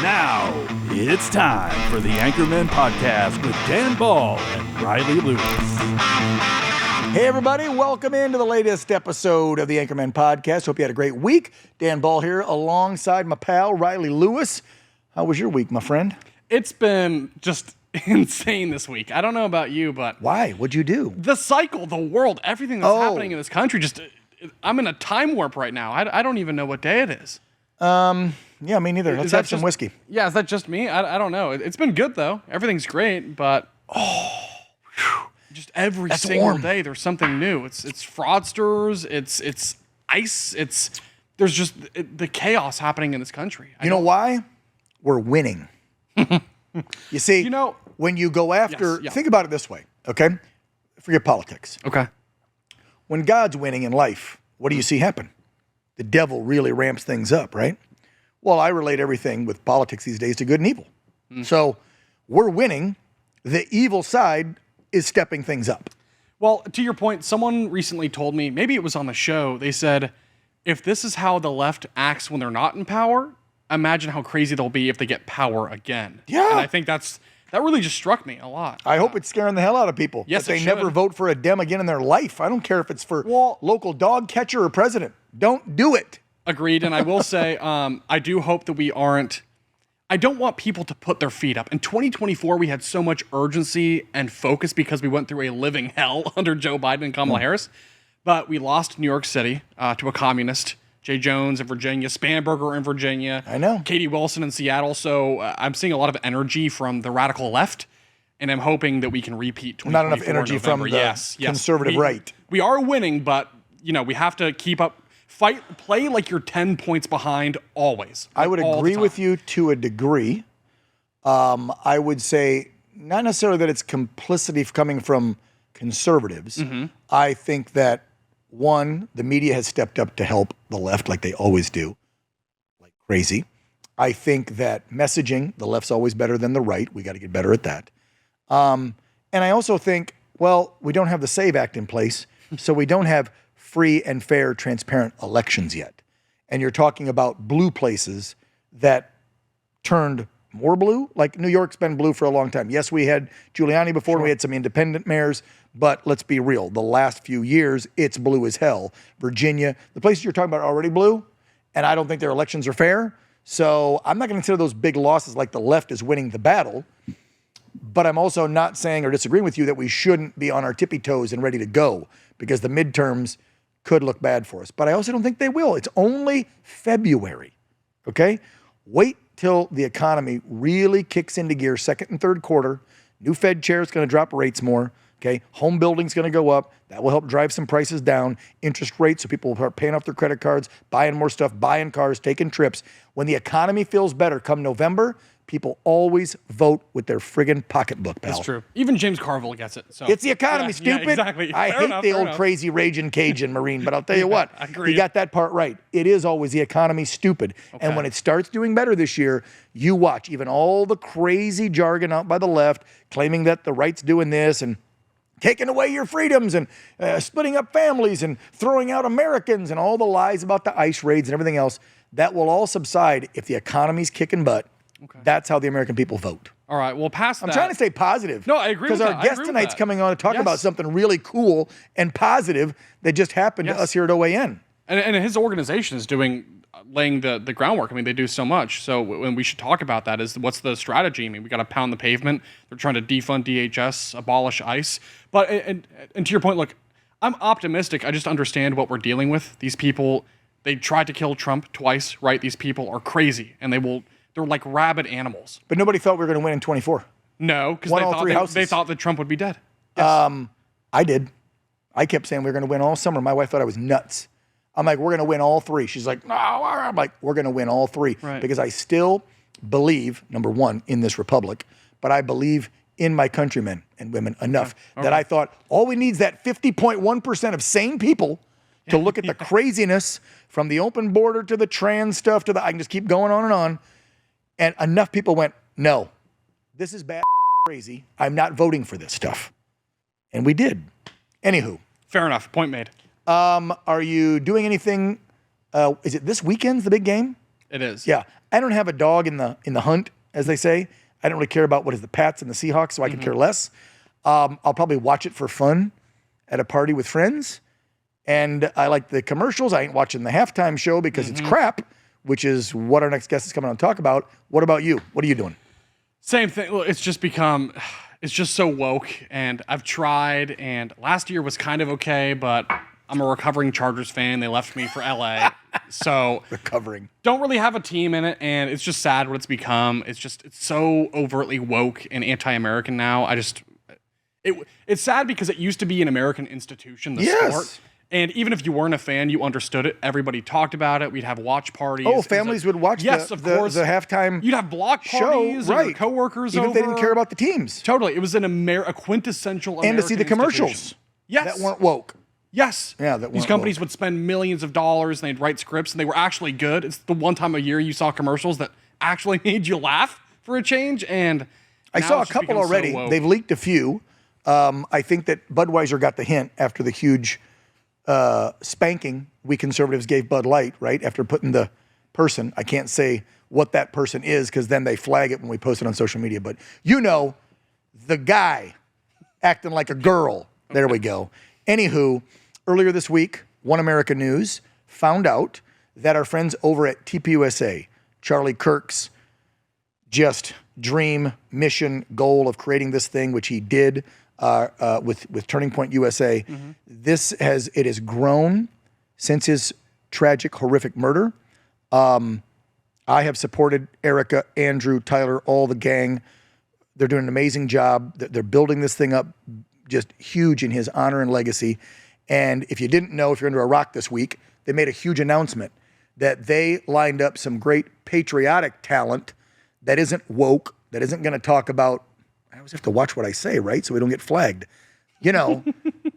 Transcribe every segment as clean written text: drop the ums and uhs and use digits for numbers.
Now, it's time for the Anchormen podcast with Dan Ball and Riley Lewis. Hey, everybody. Welcome into the latest episode of the Anchormen podcast. Hope you had a great week. Dan Ball here alongside my pal, Riley Lewis. How was your week, my friend? It's been just insane this week. I don't know about you, but... Why? What'd you do? The cycle, the world, everything that's happening in this country, just... I'm in a time warp right now. I don't even know what day it is. Yeah, me neither. Let's have some whiskey. Yeah, is that just me? I don't know. It's been good, though. Everything's great, but... Just every single day, there's something new. It's fraudsters, it's ICE, there's just the chaos happening in this country. You know why? We're winning. You see, when you go after, think about it this way, okay? Forget politics. Okay. When God's winning in life, what do you see happen? The devil really ramps things up, right? Well, I relate everything with politics these days to good and evil. So we're winning. The evil side is stepping things up. Well, to your point, someone recently told me, maybe it was on the show, they said, if this is how the left acts when they're not in power, imagine how crazy they'll be if they get power again. Yeah. And I think that really just struck me a lot. I hope it's scaring the hell out of people. Yes, that they never vote for a Dem again in their life. I don't care if it's for local dog catcher or president. Don't do it. Agreed. And I will say, I do hope that I don't want people to put their feet up. In 2024, we had so much urgency and focus because we went through a living hell under Joe Biden and Kamala Harris. But we lost New York City to a communist, Jay Jones in Virginia, Spanberger in Virginia. I know. Katie Wilson in Seattle. So I'm seeing a lot of energy from the radical left, and I'm hoping that we can repeat 2024 Not enough energy November. from the conservative right. We are winning, but we have to keep up. Play like you're 10 points behind always. I would agree with you to a degree. I would say not necessarily that it's complicity coming from conservatives. I think that, one, the media has stepped up to help the left like they always do, like crazy. I think that messaging, the left's always better than the right. We got to get better at that. And I also think, we don't have the SAVE Act in place, so we don't have free and fair, transparent elections yet. And you're talking about blue places that turned more blue. Like New York's been blue for a long time. Yes, we had Giuliani before, and we had some independent mayors, but let's be real. The last few years, it's blue as hell. Virginia, the places you're talking about are already blue, and I don't think their elections are fair. So I'm not going to consider those big losses like the left is winning the battle. But I'm also not saying or disagreeing with you that we shouldn't be on our tippy toes and ready to go, because the midterms could look bad for us. But I also don't think they will. It's only February, okay? Wait till the economy really kicks into gear, second and third quarter. New Fed chair is going to drop rates more, okay? Home building's going to go up. That will help drive some prices down. Interest rates, so people will start paying off their credit cards, buying more stuff, buying cars, taking trips. When the economy feels better come November, people always vote with their friggin' pocketbook, pal. That's true. Even James Carville gets it. So. It's the economy, stupid. Yeah, exactly. I hate the old crazy raging Cajun Marine, but I'll tell you what, Agreed. he got that part right. It is always the economy, stupid. Okay. And when it starts doing better this year, you watch even all the crazy jargon out by the left claiming that the right's doing this and taking away your freedoms and splitting up families and throwing out Americans and all the lies about the ICE raids and everything else. That will all subside if the economy's kicking butt. Okay. That's how the American people vote. All right, well, past that. I'm trying to stay positive. No, I agree with that. Because our guest tonight's coming on to talk about something really cool and positive that just happened to us here at OAN. And his organization is laying the groundwork. I mean, they do so much. So when we should talk about that is what's the strategy? I mean, we got to pound the pavement. They're trying to defund DHS, abolish ICE. But and to your point, look, I'm optimistic. I just understand what we're dealing with. These people, they tried to kill Trump twice, right? These people are crazy, and they're like rabid animals. But nobody thought we were going to win in 24. No, because they thought that Trump would be dead. Yes. I did. I kept saying we were going to win all summer. My wife thought I was nuts. I'm like, we're going to win all three. She's like, no. I'm like, we're going to win all three. Right. Because I still believe, number one, in this republic, but I believe in my countrymen and women enough that I thought all we need is that 50.1% of sane people to look at the craziness from the open border to the trans stuff to I can just keep going on. And enough people went, no, this is bad crazy. I'm not voting for this stuff. And we did. Anywho. Fair enough. Point made. Are you doing anything? Is it this weekend's the big game? It is. Yeah. I don't have a dog in the hunt, as they say. I don't really care about what is the Pats and the Seahawks, so I can care less. I'll probably watch it for fun at a party with friends. And I like the commercials. I ain't watching the halftime show because it's crap, which is what our next guest is coming on to talk about. What about you? What are you doing? Same thing. Well, it's just so woke, and I've tried, and last year was kind of okay, but I'm a recovering Chargers fan. They left me for LA. So Recovering. don't really have a team in it, and it's just sad what it's become. It's so overtly woke and anti-American now. It's sad because it used to be an American institution, the sport. And even if you weren't a fan, you understood it. Everybody talked about it. We'd have watch parties. Oh, families would watch the halftime You'd have block parties show, and your coworkers even over. if they didn't care about the teams. Totally. It was a quintessential American And to see the commercials institution. Yes. that weren't woke. Yes. Yeah, that these weren't companies woke. would spend millions of dollars and they'd write scripts and they were actually good. It's the one time a year you saw commercials that actually made you laugh for a change. And I saw a couple already. They've leaked a few. I think that Budweiser got the hint after the huge spanking we conservatives gave Bud Light, right? After putting the person, I can't say what that person is because then they flag it when we post it on social media. But the guy acting like a girl. There we go. Anywho, earlier this week, One America News found out that our friends over at TPUSA, Charlie Kirk's just dream, mission, goal of creating this thing, which he did with Turning Point USA. It has grown since his tragic, horrific murder. I have supported Erica, Andrew, Tyler, all the gang. They're doing an amazing job. They're building this thing up just huge in his honor and legacy. And if you didn't know, if you're under a rock this week, they made a huge announcement that they lined up some great patriotic talent that isn't woke, that isn't going to talk about, I always have to watch what I say, right? So we don't get flagged. You know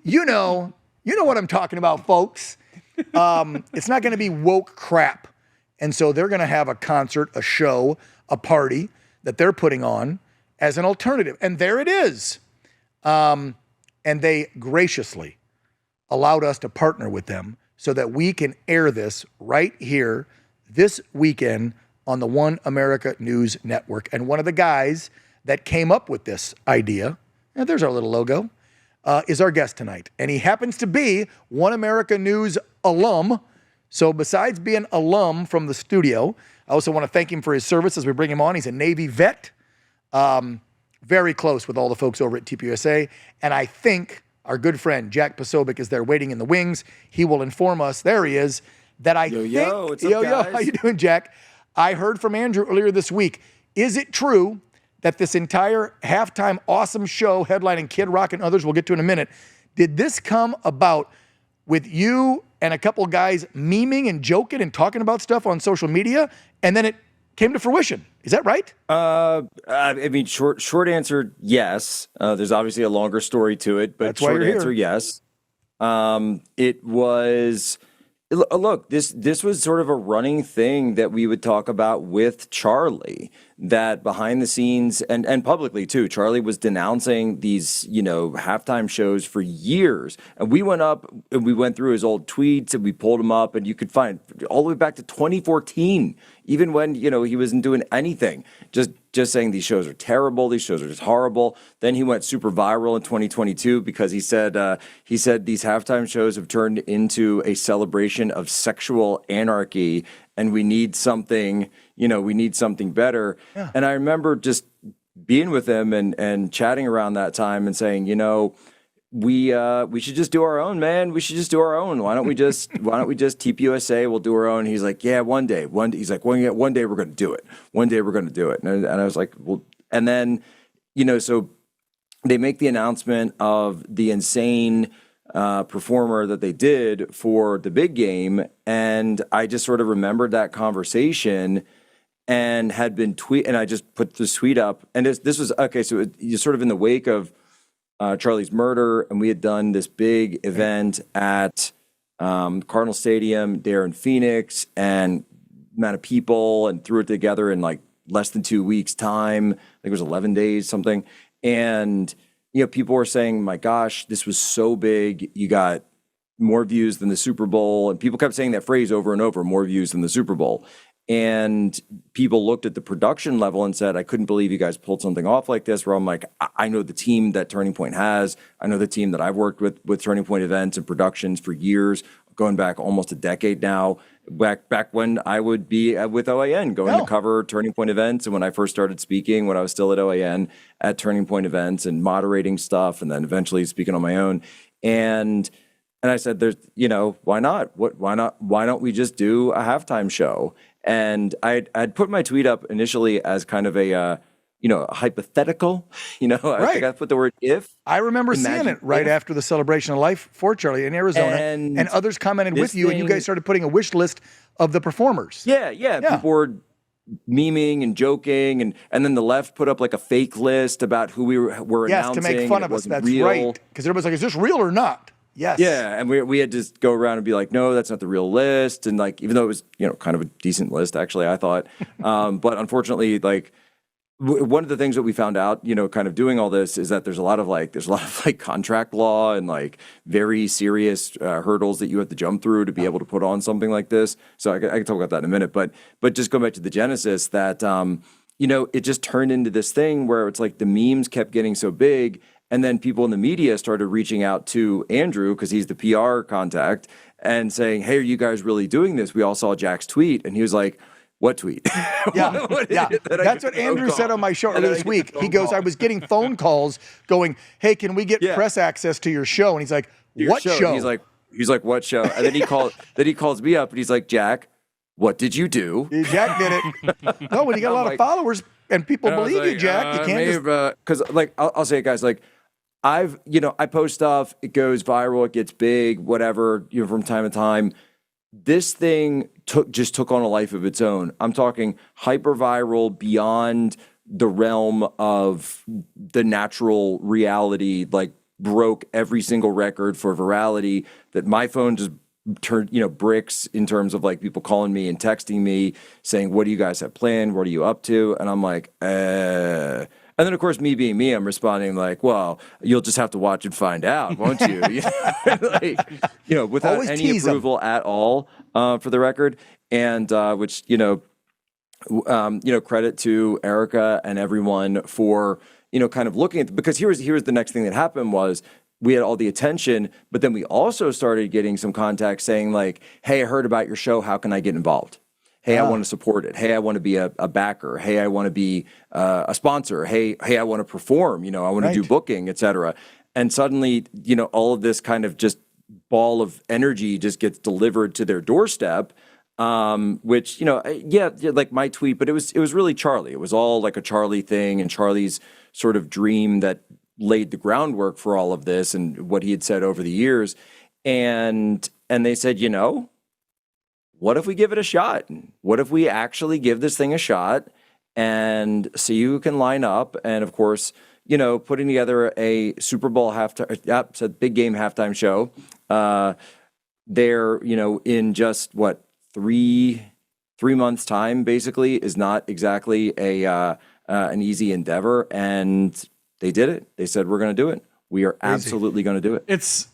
what I'm talking about, folks. It's not going to be woke crap. And so they're going to have a concert, a show, a party that they're putting on as an alternative. And there it is. And they graciously allowed us to partner with them so that we can air this right here this weekend on the One America News Network. And one of the guys that came up with this idea, and there's our little logo, is our guest tonight. And he happens to be One America News alum. So besides being alum from the studio, I also want to thank him for his service as we bring him on. He's a Navy vet, very close with all the folks over at TPUSA. And I think our good friend Jack Posobiec is there waiting in the wings. He will inform us, there he is, that I think... What's up, guys? How you doing, Jack? I heard from Andrew earlier this week. Is it true that this entire halftime awesome show headlining Kid Rock and others we'll get to in a minute, did this come about with you and a couple guys memeing and joking and talking about stuff on social media, and then it came to fruition? Is that right? I mean, short answer, yes. There's obviously a longer story to it, but That's why short you're answer, here. yes. It was... Look, this was sort of a running thing that we would talk about with Charlie, that behind the scenes and publicly too, Charlie was denouncing these, halftime shows for years. And we went up and we went through his old tweets and we pulled them up, and you could find all the way back to 2014, even when, he wasn't doing anything, just saying these shows are terrible, these shows are just horrible. Then he went super viral in 2022 because he said these halftime shows have turned into a celebration of sexual anarchy, and we need something, better. Yeah. And I remember just being with him and chatting around that time and saying, we should just do our own, man. We should just do our own. Why don't we just TPUSA? We'll do our own. He's like, yeah, one day. He's like, one day we're going to do it. One day we're going to do it. And I was like, well, and then, so they make the announcement of the insane performer that they did for the big game. And I just sort of remembered that conversation and had been and I just put this tweet up. And this was, okay, so you're sort of in the wake of Charlie's murder, and we had done this big event at Cardinal Stadium there in Phoenix, and amount of people, and threw it together in like less than 2 weeks' time. I think it was 11 days, something. And people were saying, "My gosh, this was so big. You got more views than the Super Bowl," and people kept saying that phrase over and over: "More views than the Super Bowl." And people looked at the production level and said, I couldn't believe you guys pulled something off like this, where I'm like, I know the team that Turning Point has. I know the team that I've worked with Turning Point events and productions for years, going back almost a decade now. Back when I would be with OAN, going to cover Turning Point events. And when I first started speaking, when I was still at OAN at Turning Point events and moderating stuff, and then eventually speaking on my own. And I said, there's, why not? Why don't we just do a halftime show? And I'd put my tweet up initially as kind of a hypothetical. I think I put the word if. I remember seeing it right after the Celebration of Life for Charlie in Arizona, and others commented with you, and you guys started putting a wish list of the performers. Yeah. People were memeing and joking, and then the left put up like a fake list about who we were announcing. Yes, to make fun of us. That's real. Right. Because everybody's like, is this real or not? Yes. Yeah, and we had to just go around and be like, no, that's not the real list. And like, even though it was, kind of a decent list, actually, I thought. But unfortunately, like, one of the things that we found out, kind of doing all this is that there's a lot of contract law and like very serious hurdles that you have to jump through to be able to put on something like this. So I can talk about that in a minute. But just going back to the genesis that, it just turned into this thing where it's like the memes kept getting so big. And then people in the media started reaching out to Andrew, because he's the PR contact, and saying, hey, are you guys really doing this? We all saw Jack's tweet. And he was like, what tweet? That's what Andrew said on my show earlier this week. He goes, I was getting phone calls going, hey, can we get press access to your show? And he's like, what show? He's like, what show? And then he calls me up and he's like, Jack, what did you do? Jack did it. No, when you got a lot of followers and people believe you, Jack, you can't because I'll say it, guys, like, I post stuff, it goes viral, it gets big, whatever, from time to time. This thing took on a life of its own. I'm talking hyper viral, beyond the realm of the natural reality, like broke every single record for virality, that my phone just turned, bricks in terms of like people calling me and texting me saying, what do you guys have planned? What are you up to? And I'm like, And then, of course, me being me, I'm responding like, well, you'll just have to watch and find out, won't you? Without Always any approval at all, for the record. And which, credit to Erica and everyone for, kind of looking at, because here's the next thing that happened was we had all the attention, but then we also started getting some contacts saying like, hey, I heard about your show. How can I get involved? Hey, I want to support it. Hey, I want to be a backer. Hey, I want to be a sponsor. Hey, I want to perform. I want to do booking, et cetera. And suddenly, all of this kind of just ball of energy just gets delivered to their doorstep, which, like my tweet, but it was really Charlie. It was all like a Charlie thing and Charlie's sort of dream that laid the groundwork for all of this and what he had said over the years. And they said, what if we give it a shot? What if we actually give this thing a shot and see who can line up? And of course, putting together a Super Bowl it's a big game halftime show. There, in just what, three months' time, basically, is not exactly an easy endeavor. And they did it. They said, we're going to do it. We are absolutely going to do it. It's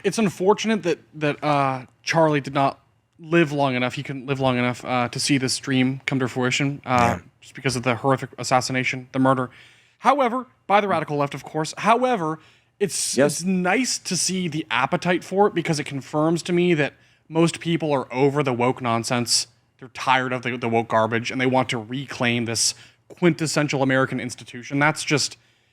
unfortunate that Charlie did not live long enough. He couldn't live long enough to see this dream come to fruition, just because of the horrific assassination, the murder. However, by the radical left, of course. However, it's nice to see the appetite for it, because it confirms to me that most people are over the woke nonsense. They're tired of the woke garbage, and they want to reclaim this quintessential American institution.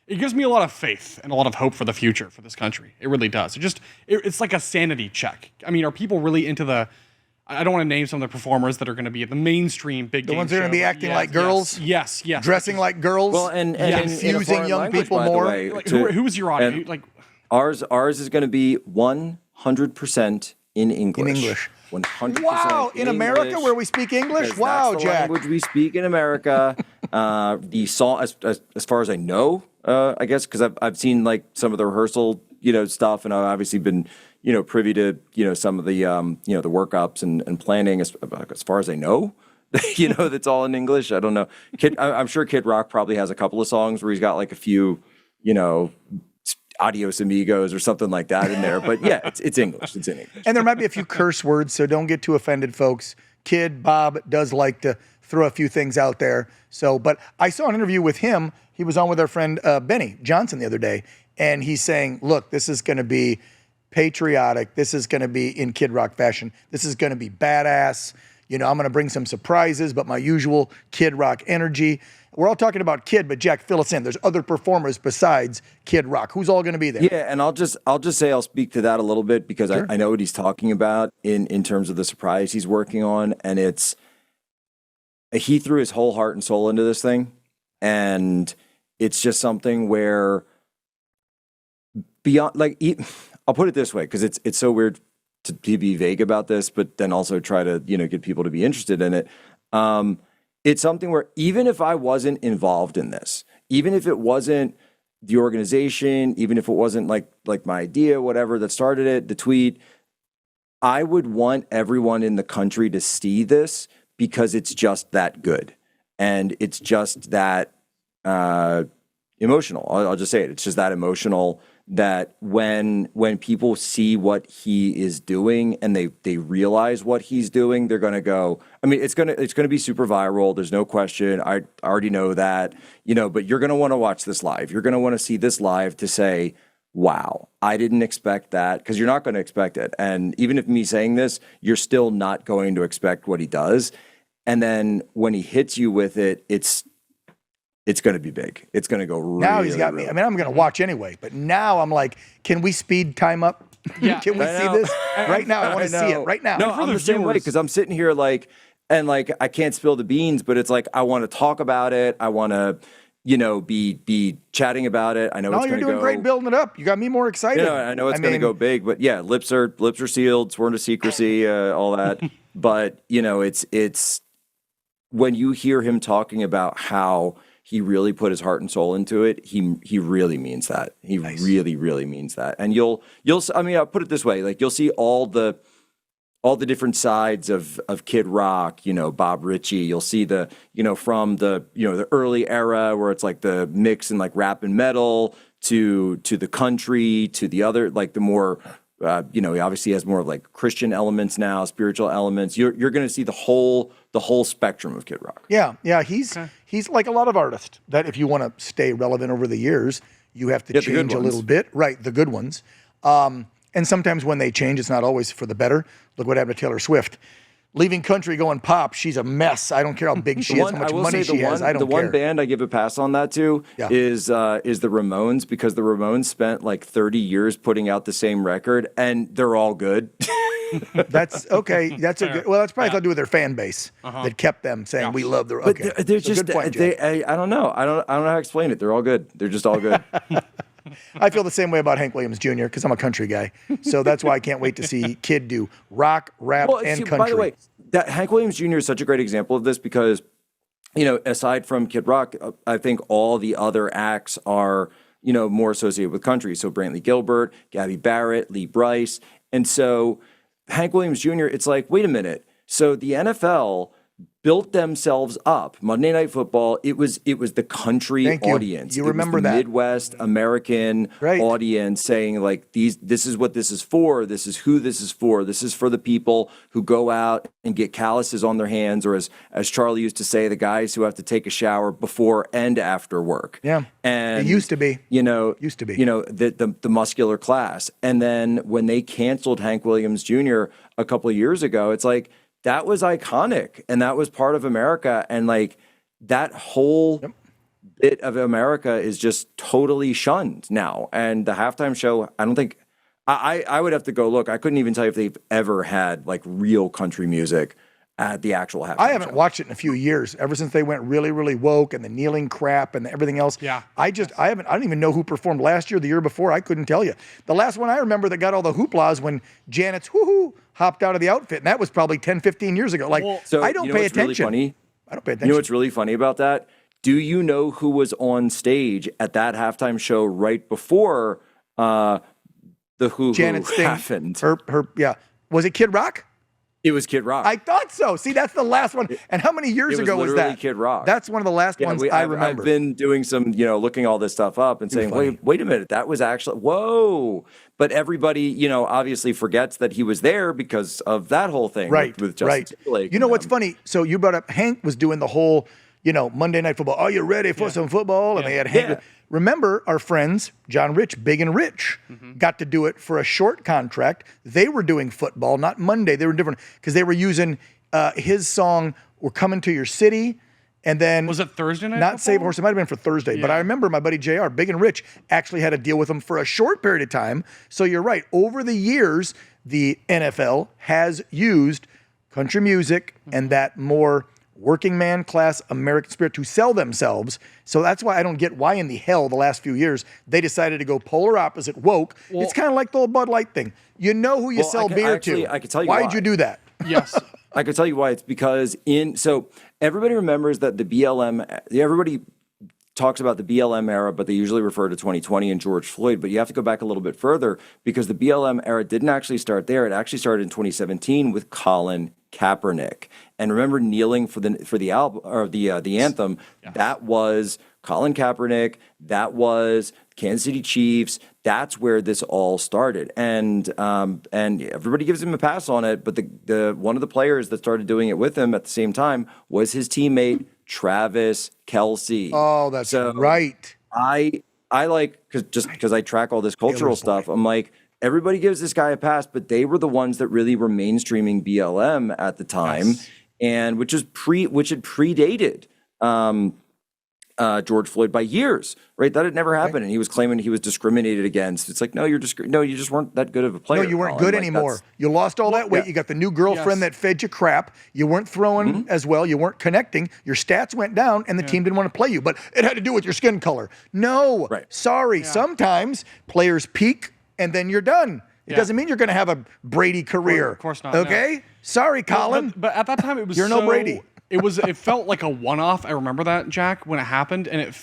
It gives me a lot of faith and a lot of hope for the future for this country. It really does. It's like a sanity check. I mean, are people really into I don't want to name some of the performers that are going to be at the mainstream big game show. The ones that are going to be acting like girls? Yes. Dressing like girls? Well, and confusing young people more? Who's your audience? Ours is going to be 100% in English. 100% wow, in America English, where we speak English? Wow, that's the Jack. language we speak in America. The song, as far as I know, I guess, because I've seen like some of the rehearsal, stuff, and I've obviously been, privy to, some of the, the workups and planning as far as I know. That's all in English. I don't know. I'm sure Kid Rock probably has a couple of songs where he's got like a few, Adios Amigos or something like that in there. But yeah, it's English. It's in English. And there might be a few curse words, so don't get too offended, folks. Kid Bob does like to throw a few things out there. So, but I saw an interview with him. He was on with our friend Benny Johnson the other day, and he's saying, look, this is going to be patriotic. This is going to be in Kid Rock fashion. This is going to be badass. I'm going to bring some surprises, but my usual Kid Rock energy. We're all talking about Kid, but Jack, fill us in. There's other performers besides Kid Rock. Who's all going to be there? Yeah, and I'll just say I'll speak to that a little bit because Sure. I know what he's talking about in terms of the surprise he's working on, and he threw his whole heart and soul into this thing, and it's just something where beyond I'll put it this way because it's so weird to be vague about this, but then also try to get people to be interested in it. It's something where even if I wasn't involved in this, even if it wasn't the organization, even if it wasn't like my idea, whatever that started it, the tweet, I would want everyone in the country to see this because it's just that good. And it's just that emotional. I'll just say it. It's just that emotional that when people see what he is doing and they realize what he's doing, they're going to go, I mean, it's going to be super viral. There's no question. I already know that, but you're going to want to watch this live. You're going to want to see this live to say, wow, I didn't expect that, because you're not going to expect it. And even if me saying this, you're still not going to expect what he does. And then when he hits you with it, it's going to be big. It's going to go really, Now he's got me. really. I mean, I'm going to watch anyway, but now I'm like, can we speed time up? Yeah. Can we I see know. this right now? I want to see it right now. No, for I'm the the same way viewers- because I'm sitting here I can't spill the beans, but it's like I want to talk about it. I want to, be chatting about it. I know No, it's you're going to doing go great building it up. You got me more excited. I know it's going to mean, go big, but yeah, lips are sealed, sworn to secrecy, all that. But it's when you hear him talking about how he really put his heart and soul into it, he really means that. He really, really means that. And you'll I'll put it this way, like you'll see all the different sides of Kid Rock, Bob Ritchie. You'll see the, from the, the early era where it's like the mix and like rap and metal to the country, to the other, like the more, he obviously has more of like Christian elements now, spiritual elements. You're going to see the whole spectrum of Kid Rock. Yeah. He's like a lot of artists that if you want to stay relevant over the years, you have to Yeah, the good change a little ones. bit. Right, the good ones. And sometimes when they change, it's not always for the better. Look what happened to Taylor Swift. Leaving country, going pop, she's a mess. I don't care how big she is, how much money she has. I don't care. The one band I give a pass on that to is the Ramones, because the Ramones spent like 30 years putting out the same record, and they're all good. That's okay. That's a good. Well, that's probably got to do with their fan base that kept them saying we love the. Okay, But they're So just good point, Jay. I don't know. I don't know how to explain it. They're all good. They're just all good. I feel the same way about Hank Williams Jr. because I'm a country guy, so that's why I can't wait to see Kid do rock, rap, and country. By the way, that Hank Williams Jr. is such a great example of this because, aside from Kid Rock, I think all the other acts are, more associated with country. So Brantley Gilbert, Gabby Barrett, Lee Brice. And so Hank Williams Jr., it's like, wait a minute. So the NFL built themselves up. Monday Night Football, it was the country Thank you. audience. You It was remember the that. Midwest American Right. audience saying like this is what this is for, this is who this is for the people who go out and get calluses on their hands, or as Charlie used to say, the guys who have to take a shower before and after work. Yeah. And It used to be. Used to be. The muscular class. And then when they canceled Hank Williams Jr. a couple of years ago, it's like that was iconic and that was part of America. And like that whole bit of America is just totally shunned now. And the halftime show, I don't think I would have to go look. I couldn't even tell you if they've ever had like real country music at the actual halftime I haven't show. watched it in a few years. Ever since they went really, really woke and the kneeling crap and everything else. Yeah. I don't even know who performed last year, the year before. I couldn't tell you. The last one I remember that got all the hoopla is when Janet's woohoo hopped out of the outfit, and that was probably 10, 15 years ago. Like, So I don't you know pay what's really attention. funny? I don't pay You attention. know what's really funny about that? Do you know who was on stage at that halftime show right before the Who Janet's thing. happened? Yeah. Was it Kid Rock? It was Kid Rock. I thought so. See, that's the last one. And how many years It was ago was literally that? Kid Rock. That's one of the last ones I remember. I've been doing some, looking all this stuff up and saying, wait a minute, that was actually, whoa. But everybody, obviously forgets that he was there because of that whole thing with Justin Timberlake. You know what's funny? So you brought up Hank was doing the whole, Monday Night Football. Are you ready for some football? And they had Hank. Yeah. Remember our friends, John Rich, Big and Rich, got to do it for a short contract. They were doing football, not Monday. They were different because they were using his song, We're Coming to Your City. And then was it Thursday night? Not Save a Horse. It might have been for Thursday. But I remember my buddy JR, Big and Rich, actually had a deal with him for a short period of time. So you're right. Over the years, the NFL has used country music and that more working man class American spirit to sell themselves. So that's why I don't get why in the hell the last few years they decided to go polar opposite woke. Well, it's kind of like the old Bud Light thing. You know who you sell beer to. I can tell you why'd you do that? Yes. I can tell you why. It's because so everybody remembers that the BLM, everybody talks about the BLM era, but they usually refer to 2020 and George Floyd. But you have to go back a little bit further because the BLM era didn't actually start there. It actually started in 2017 with Colin Kaepernick. And remember kneeling for the album or the anthem. Yeah. That was Colin Kaepernick. That was Kansas City Chiefs. That's where this all started. And everybody gives him a pass on it. But the one of the players that started doing it with him at the same time was his teammate Travis Kelce. Oh, that's right. I like because I track all this cultural stuff. I'm like, everybody gives this guy a pass, but they were the ones that really were mainstreaming BLM at the time, and which had predated George Floyd by years, right? That had never happened, and he was claiming he was discriminated against. It's like, no, you just weren't that good of a player. No, you weren't good anymore. You lost all that weight. You got the new girlfriend that fed you crap. You weren't throwing as well. You weren't connecting. Your stats went down, and the team didn't want to play you. But it had to do with your skin color. No, sorry. Sometimes players peak, and then you're done. It doesn't mean you're going to have a Brady career. Of course not. Okay? No. Sorry, Colin. But at that time, it was you're no Brady. It felt like a one-off. I remember that, Jack, when it happened, and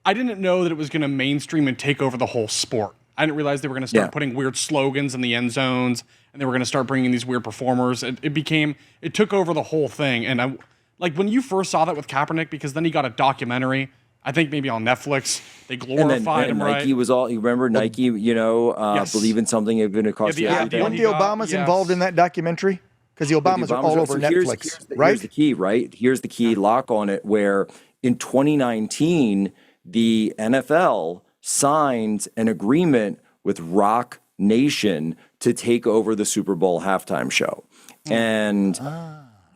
I didn't know that it was going to mainstream and take over the whole sport. I didn't realize they were going to start putting weird slogans in the end zones, and they were going to start bringing these weird performers. It took over the whole thing. And when you first saw that with Kaepernick, because then he got a documentary, I think maybe on Netflix, they glorified him, right? Nike was all, you remember Nike, believe in something, you're going to cost you everything. Weren't the Obamas involved in that documentary? Because the Obamas are all over Netflix, right? Here's the key, right? Here's the key lock on it, where in 2019, the NFL signed an agreement with Rock Nation to take over the Super Bowl halftime show. And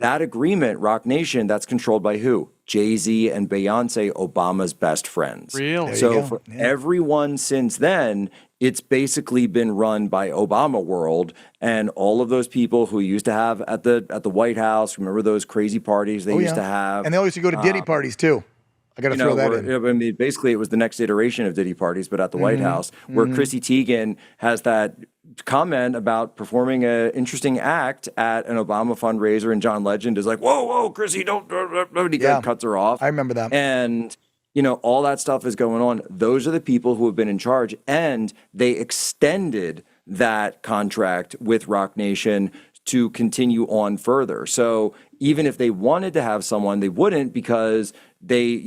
that agreement, Rock Nation, that's controlled by who? Jay-Z and Beyonce, Obama's best friends. Really? So for everyone since then, it's basically been run by Obama world, and all of those people who used to have at the White House. Remember those crazy parties they used to have, and they always used to go to Diddy parties too. I got to throw that in. I mean, basically, it was the next iteration of Diddy parties, but at the White House, where Chrissy Teigen has that comment about performing an interesting act at an Obama fundraiser, and John Legend is like, "Whoa, Chrissy, don't!" He cuts her off. I remember that. And all that stuff is going on. Those are the people who have been in charge, and they extended that contract with Rock Nation to continue on further. So even if they wanted to have someone, they wouldn't, because they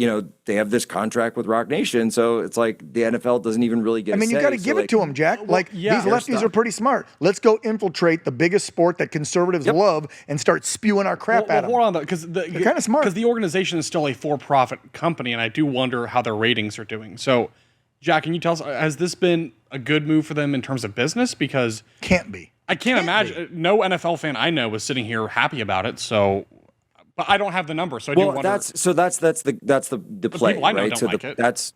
have this contract with Rock Nation. So it's like the NFL doesn't even really get. You got to give it to them, Jack. These lefties are pretty smart. Let's go infiltrate the biggest sport that conservatives love and start spewing our crap at them. Hold on, though, because they're kind of smart. Because the organization is still a for-profit company, and I do wonder how their ratings are doing. So, Jack, can you tell us, has this been a good move for them in terms of business? Because can't be. I can't imagine. No NFL fan I know was sitting here happy about it. So, but I don't have the number, so I do wonder. That's the play, people I know right? don't So like it. That's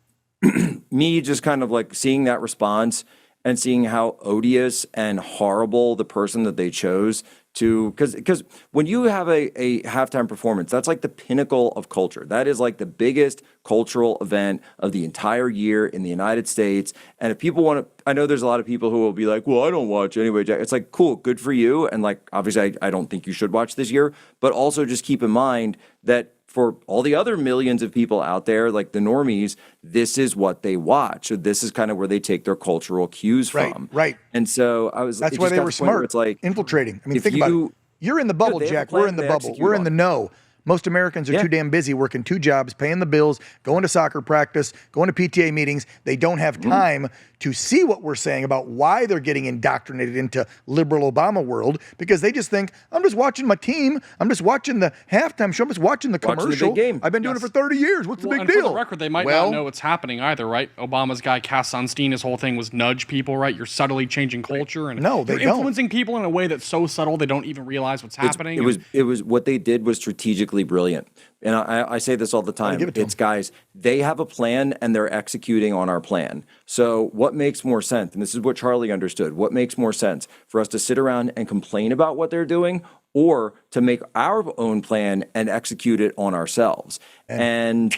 me just kind of like seeing that response and seeing how odious and horrible the person that they chose to, because when you have a halftime performance, that's like the pinnacle of culture. That is like the biggest cultural event of the entire year in the United States. And if people want to, I know there's a lot of people who will be like, well, I don't watch anyway, Jack. It's like, cool, good for you. And like, obviously I don't think you should watch this year, but also just keep in mind that for all the other millions of people out there, like the normies, this is what they watch. So this is kind of where they take their cultural cues from. Right. And so That's why they were smart. It's like infiltrating. I mean, think about it. You're in the bubble, they have a Jack. plan We're in the they bubble. execute We're in on. the know. Most Americans are too damn busy working 2 jobs, paying the bills, going to soccer practice, going to PTA meetings. They don't have time to see what we're saying about why they're getting indoctrinated into liberal Obama world, because they just think, I'm just watching my team. I'm just watching the halftime show. I'm just watching the Watching the commercial. big game. I've been doing it for 30 years. What's the big and deal? For the record, they might not know what's happening either, right? Obama's guy, Cass Sunstein, his whole thing was nudge people, right? You're subtly changing culture, and No, they you're don't. influencing people in a way that's so subtle they don't even realize what's happening. It was what they did was strategically brilliant. And I say this all the time. give it to It's guys, they have a plan and they're executing on our plan. So what makes more sense? And this is what Charlie understood. What makes more sense for us to sit around and complain about what they're doing, or to make our own plan and execute it on ourselves? And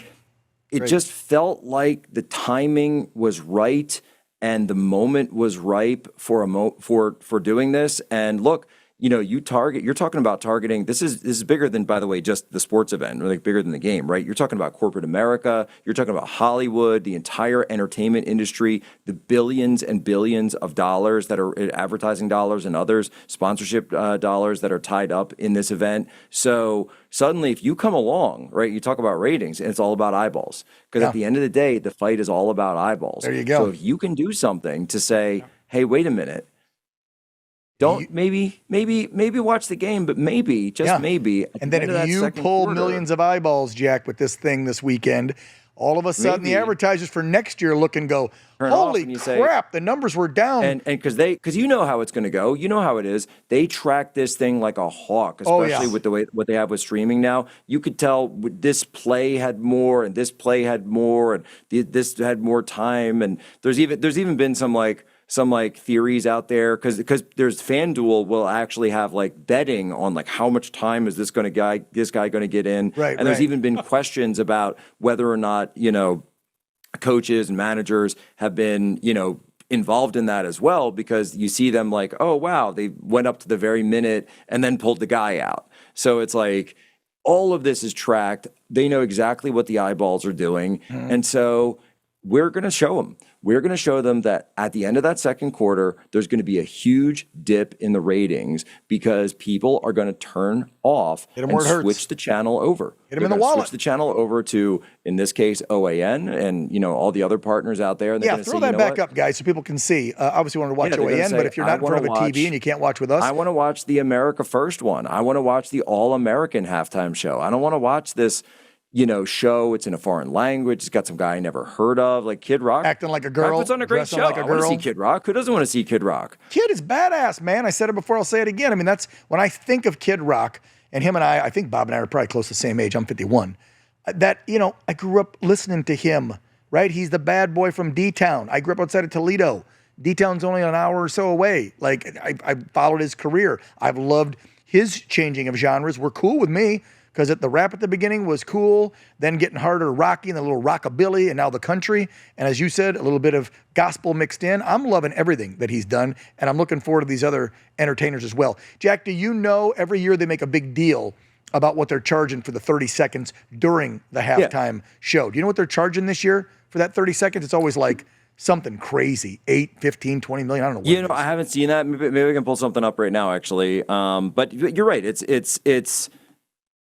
it just felt like the timing was right and the moment was ripe for for doing this. And look, you know, you're talking about targeting. This is bigger than, by the way, just the sports event, or like bigger than the game, right? You're talking about corporate America. You're talking about Hollywood, the entire entertainment industry, the billions and billions of dollars that are advertising dollars and others, sponsorship dollars that are tied up in this event. So suddenly, if you come along, right, you talk about ratings, and it's all about eyeballs. Because at the end of the day, the fight is all about eyeballs. There you go. So if you can do something to say, hey, wait a minute. Don't maybe watch the game, but maybe, just maybe. And then if you pull millions of eyeballs, Jack, with this thing this weekend, all of a sudden the advertisers for next year look and go, holy crap, the numbers were down. And because you know how it's going to go, you know how it is. They track this thing like a hawk, especially with the way what they have with streaming now. You could tell this play had more, and this play had more, and this had more time. And there's even been some theories out there, because there's FanDuel will actually have like betting on like how much time is this guy going to get in, right? And there's even been questions about whether or not, you know, coaches and managers have been, you know, involved in that as well, because you see them like, oh wow, they went up to the very minute and then pulled the guy out. So it's like all of this is tracked. They know exactly what the eyeballs are doing, and so we're going to show them. We're going to show them that at the end of that second quarter, there's going to be a huge dip in the ratings, because people are going to turn off and switch the channel over. Hit them in the wallet. Switch the channel over to, in this case, OAN and, you know, all the other partners out there. And yeah, throw that back up, guys, so people can see. Obviously, we want to watch OAN, but if you're not in front of a TV and you can't watch with us. I want to watch the America First one. I want to watch the All-American halftime show. I don't want to watch this, you know, show. It's in a foreign language. It's got some guy I never heard of, like Kid Rock. Acting like a girl. Puts on a great show. Like a I want to girl. see Kid Rock. Who doesn't want to see Kid Rock? Kid is badass, man. I said it before, I'll say it again. I mean, that's when I think of Kid Rock, and him and I think Bob and I are probably close to the same age. I'm 51. That, you know, I grew up listening to him, right? He's the bad boy from D-Town. I grew up outside of Toledo. D-Town's only an hour or so away. Like, I followed his career. I've loved his changing of genres. Were cool with me, because the rap at the beginning was cool, then getting harder rocky and a little rockabilly, and now the country. And as you said, a little bit of gospel mixed in. I'm loving everything that he's done, and I'm looking forward to these other entertainers as well. Jack, do you know every year they make a big deal about what they're charging for the 30 seconds during the halftime show? Do you know what they're charging this year for that 30 seconds? It's always like something crazy, 8, 15, 20 million. I don't know. You know, I haven't seen that. Maybe we can pull something up right now, actually. But you're right. It's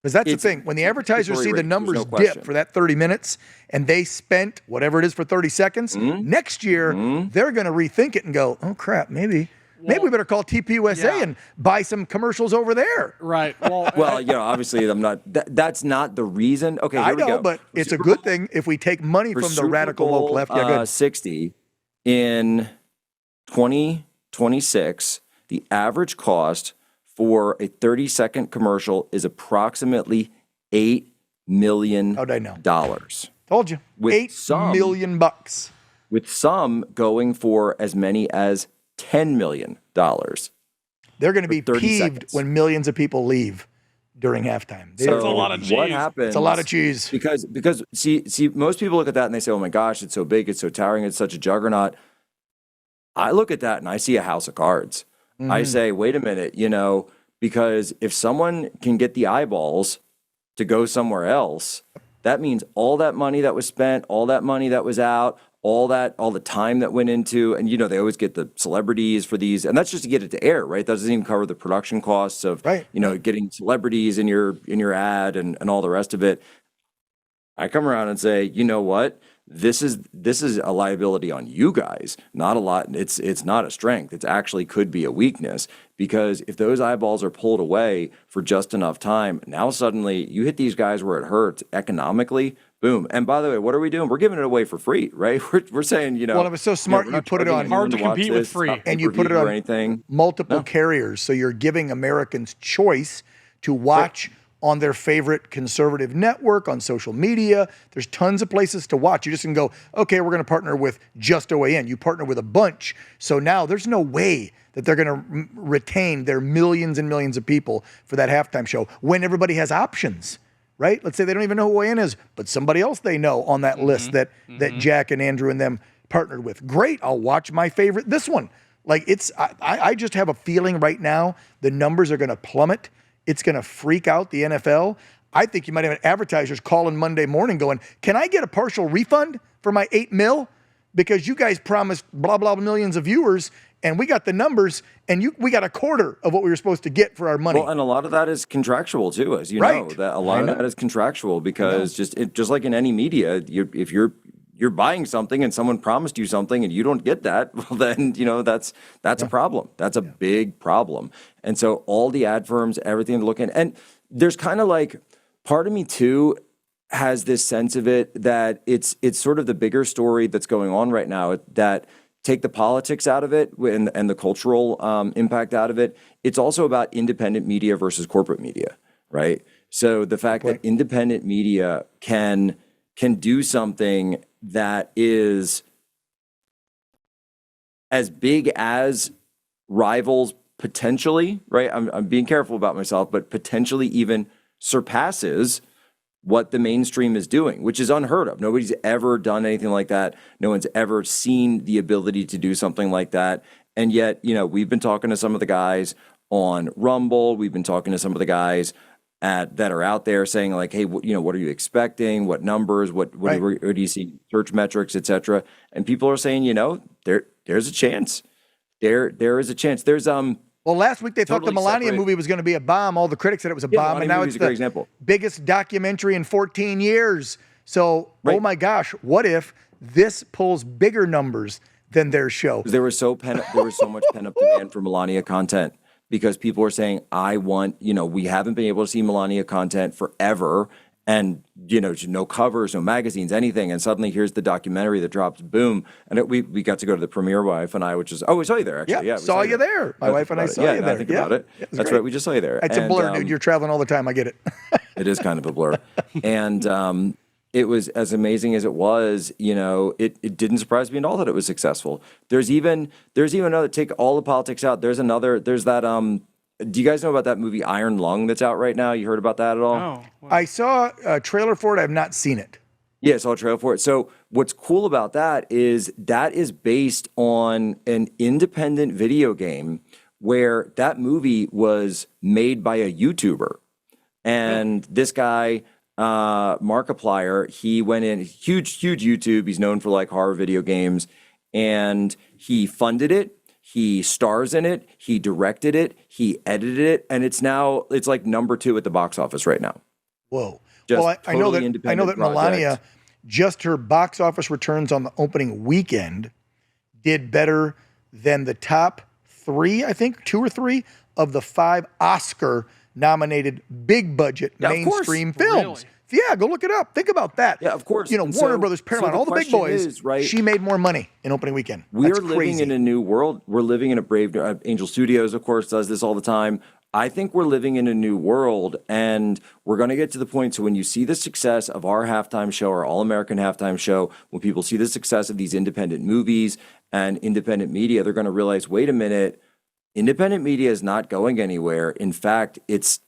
because that's the thing. When the advertisers see the numbers dip for that 30 minutes and they spent whatever it is for 30 seconds, next year they're going to rethink it and go, oh, crap, maybe we better call TPUSA and buy some commercials over there. Right. Well, well, you know, obviously I'm not. That's not the reason. Okay, here I we go. But it's a good thing if we take money from the radical woke left. Yeah, good. 60 in 2026, the average cost for a 30-second commercial is approximately $8 million. How'd I know? Told you. $8 million bucks. With some going for as many as $10 million. They're going to be peeved when millions of people leave during halftime. So it's a lot of cheese. What happens? It's a lot of cheese. Because see, most people look at that and they say, oh my gosh, it's so big, it's so towering, it's such a juggernaut. I look at that and I see a house of cards. I say, wait a minute, you know, because if someone can get the eyeballs to go somewhere else, that means all that money that was spent, all that money that was out, all the time that went into, and they always get the celebrities for these, and that's just to get it to air, right? That doesn't even cover the production costs of, getting celebrities in your ad and all the rest of it. I come around and say, you know what? This is a liability on you guys, not a lot. It's not a strength. It actually could be a weakness, because if those eyeballs are pulled away for just enough time, now suddenly you hit these guys where it hurts economically. Boom. And by the way, what are we doing? We're giving it away for free, right? We're saying, Well, it was so smart. You put it on hard to compete with free, and you put it on anything. Multiple carriers, so you're giving Americans choice to watch on their favorite conservative network, on social media. There's tons of places to watch. You just can go, okay, we're going to partner with just OAN. You partner with a bunch. So now there's no way that they're going to retain their millions and millions of people for that halftime show when everybody has options, right? Let's say they don't even know who OAN is, but somebody else they know on that list that Jack and Andrew and them partnered with. Great, I'll watch my favorite, this one. Like I just have a feeling right now the numbers are going to plummet. It's going to freak out the NFL. I think you might have advertisers calling Monday morning going, can I get a partial refund for my $8 million? Because you guys promised blah, blah, millions of viewers, and we got the numbers, and we got a quarter of what we were supposed to get for our money. Well, and a lot of that is contractual too, as you know. That a lot of that is contractual, because just like in any media, if you're buying something and someone promised you something and you don't get that, well then, that's a problem. That's a big problem. And so all the ad firms, everything they're looking, and there's kind of like, part of me too has this sense of it that it's sort of the bigger story that's going on right now, that take the politics out of it and the cultural impact out of it. It's also about independent media versus corporate media, right? So the fact that independent media can do something that is as big as rivals potentially, right? I'm being careful about myself, but potentially even surpasses what the mainstream is doing, which is unheard of. Nobody's ever done anything like that. No one's ever seen the ability to do something like that. And yet, we've been talking to some of the guys on Rumble. We've been talking to some of the guys that are out there saying like, hey, what are you expecting? What numbers? What do you see? Search metrics, et cetera. And people are saying, there's a chance. There is a chance. There's Well, last week they thought the Melania movie was going to be a bomb. All the critics said it was a bomb, and now it's the biggest documentary in 14 years. So, oh my gosh, what if this pulls bigger numbers than their show? There was so much pent-up demand for Melania content, because people are saying, I want, we haven't been able to see Melania content forever, and no covers, no magazines, anything, and suddenly here's the documentary that drops, boom, and we got to go to the premiere, my wife and I, which is we saw you there actually, we saw you there. My wife and I saw you there. Think about it. That's great. Right, we just saw you there. It's a blur, dude. You're traveling all the time. I get it. It is kind of a blur, and it was as amazing as it was. It didn't surprise me at all that it was successful. There's even another. Take all the politics out. There's that. Do you guys know about that movie Iron Lung that's out right now? You heard about that at all? No. I saw a trailer for it. I have not seen it. Yeah, I saw a trailer for it. So what's cool about that is based on an independent video game where that movie was made by a YouTuber. And this guy, Markiplier, he went in, huge YouTube. He's known for like horror video games. And he funded it. He stars in it. He directed it. He edited it, and it's like number 2 at the box office right now. Whoa! Just well, I know that Melania, just her box office returns on the opening weekend, did better than the top 3, I think 2 or 3 of the 5 Oscar-nominated big budget mainstream films. Really? Yeah, go look it up. Think about that. Yeah, of course. Warner Brothers, Paramount, all the big boys. She made more money in opening weekend. We're living in a new world. We're living in a brave. Angel Studios, of course, does this all the time. I think we're living in a new world, and we're going to get to the point. So when you see the success of our halftime show, our All-American halftime show, when people see the success of these independent movies and independent media, they're going to realize, wait a minute, independent media is not going anywhere. In fact, it's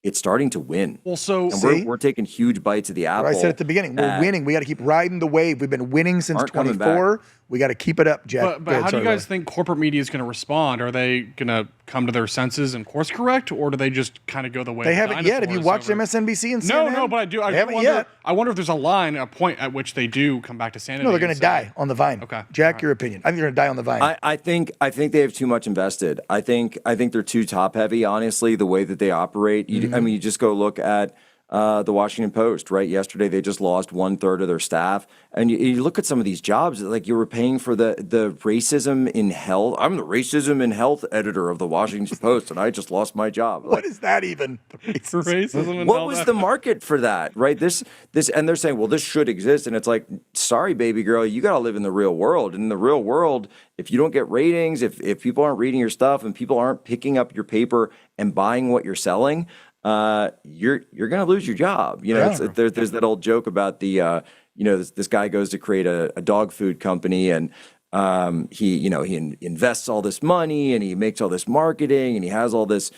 it's starting to win. Well, so And we're taking huge bites of the apple. What I said at the beginning, we're winning. We got to keep riding the wave. We've been winning since Aren't coming 24. We got to keep it up, Jack. But Go ahead, how do you sorry, guys think corporate media is going to respond? Are they going to come to their senses and course correct, or do they just kind of go the way? They of haven't yet. Have you watched MSNBC and CNN? No, but I do. They haven't yet. I wonder if there's a point at which they do come back to sanity. No, they're going to die on the vine. Okay. Jack, your opinion. I think they're going to die on the vine. I think they have too much invested. I think they're too top heavy. Honestly, the way that they operate. I mean, you just go look at the Washington Post. Right, yesterday they just lost 1/3 of their staff, and you look at some of these jobs. Like, you were paying for the racism in health. I'm the racism in health editor of the Washington Post, and I just lost my job. What is that even? racism and What all was that. the market for that, right? This, and they're saying, well, this should exist, and it's like, sorry, baby girl, you got to live in the real world. And in the real world, if you don't get ratings, if people aren't reading your stuff, and people aren't picking up your paper and buying what you're selling, you're going to lose your job. You know, there's that old joke about the this guy goes to create a dog food company, and he invests all this money, and he makes all this marketing, and he has all this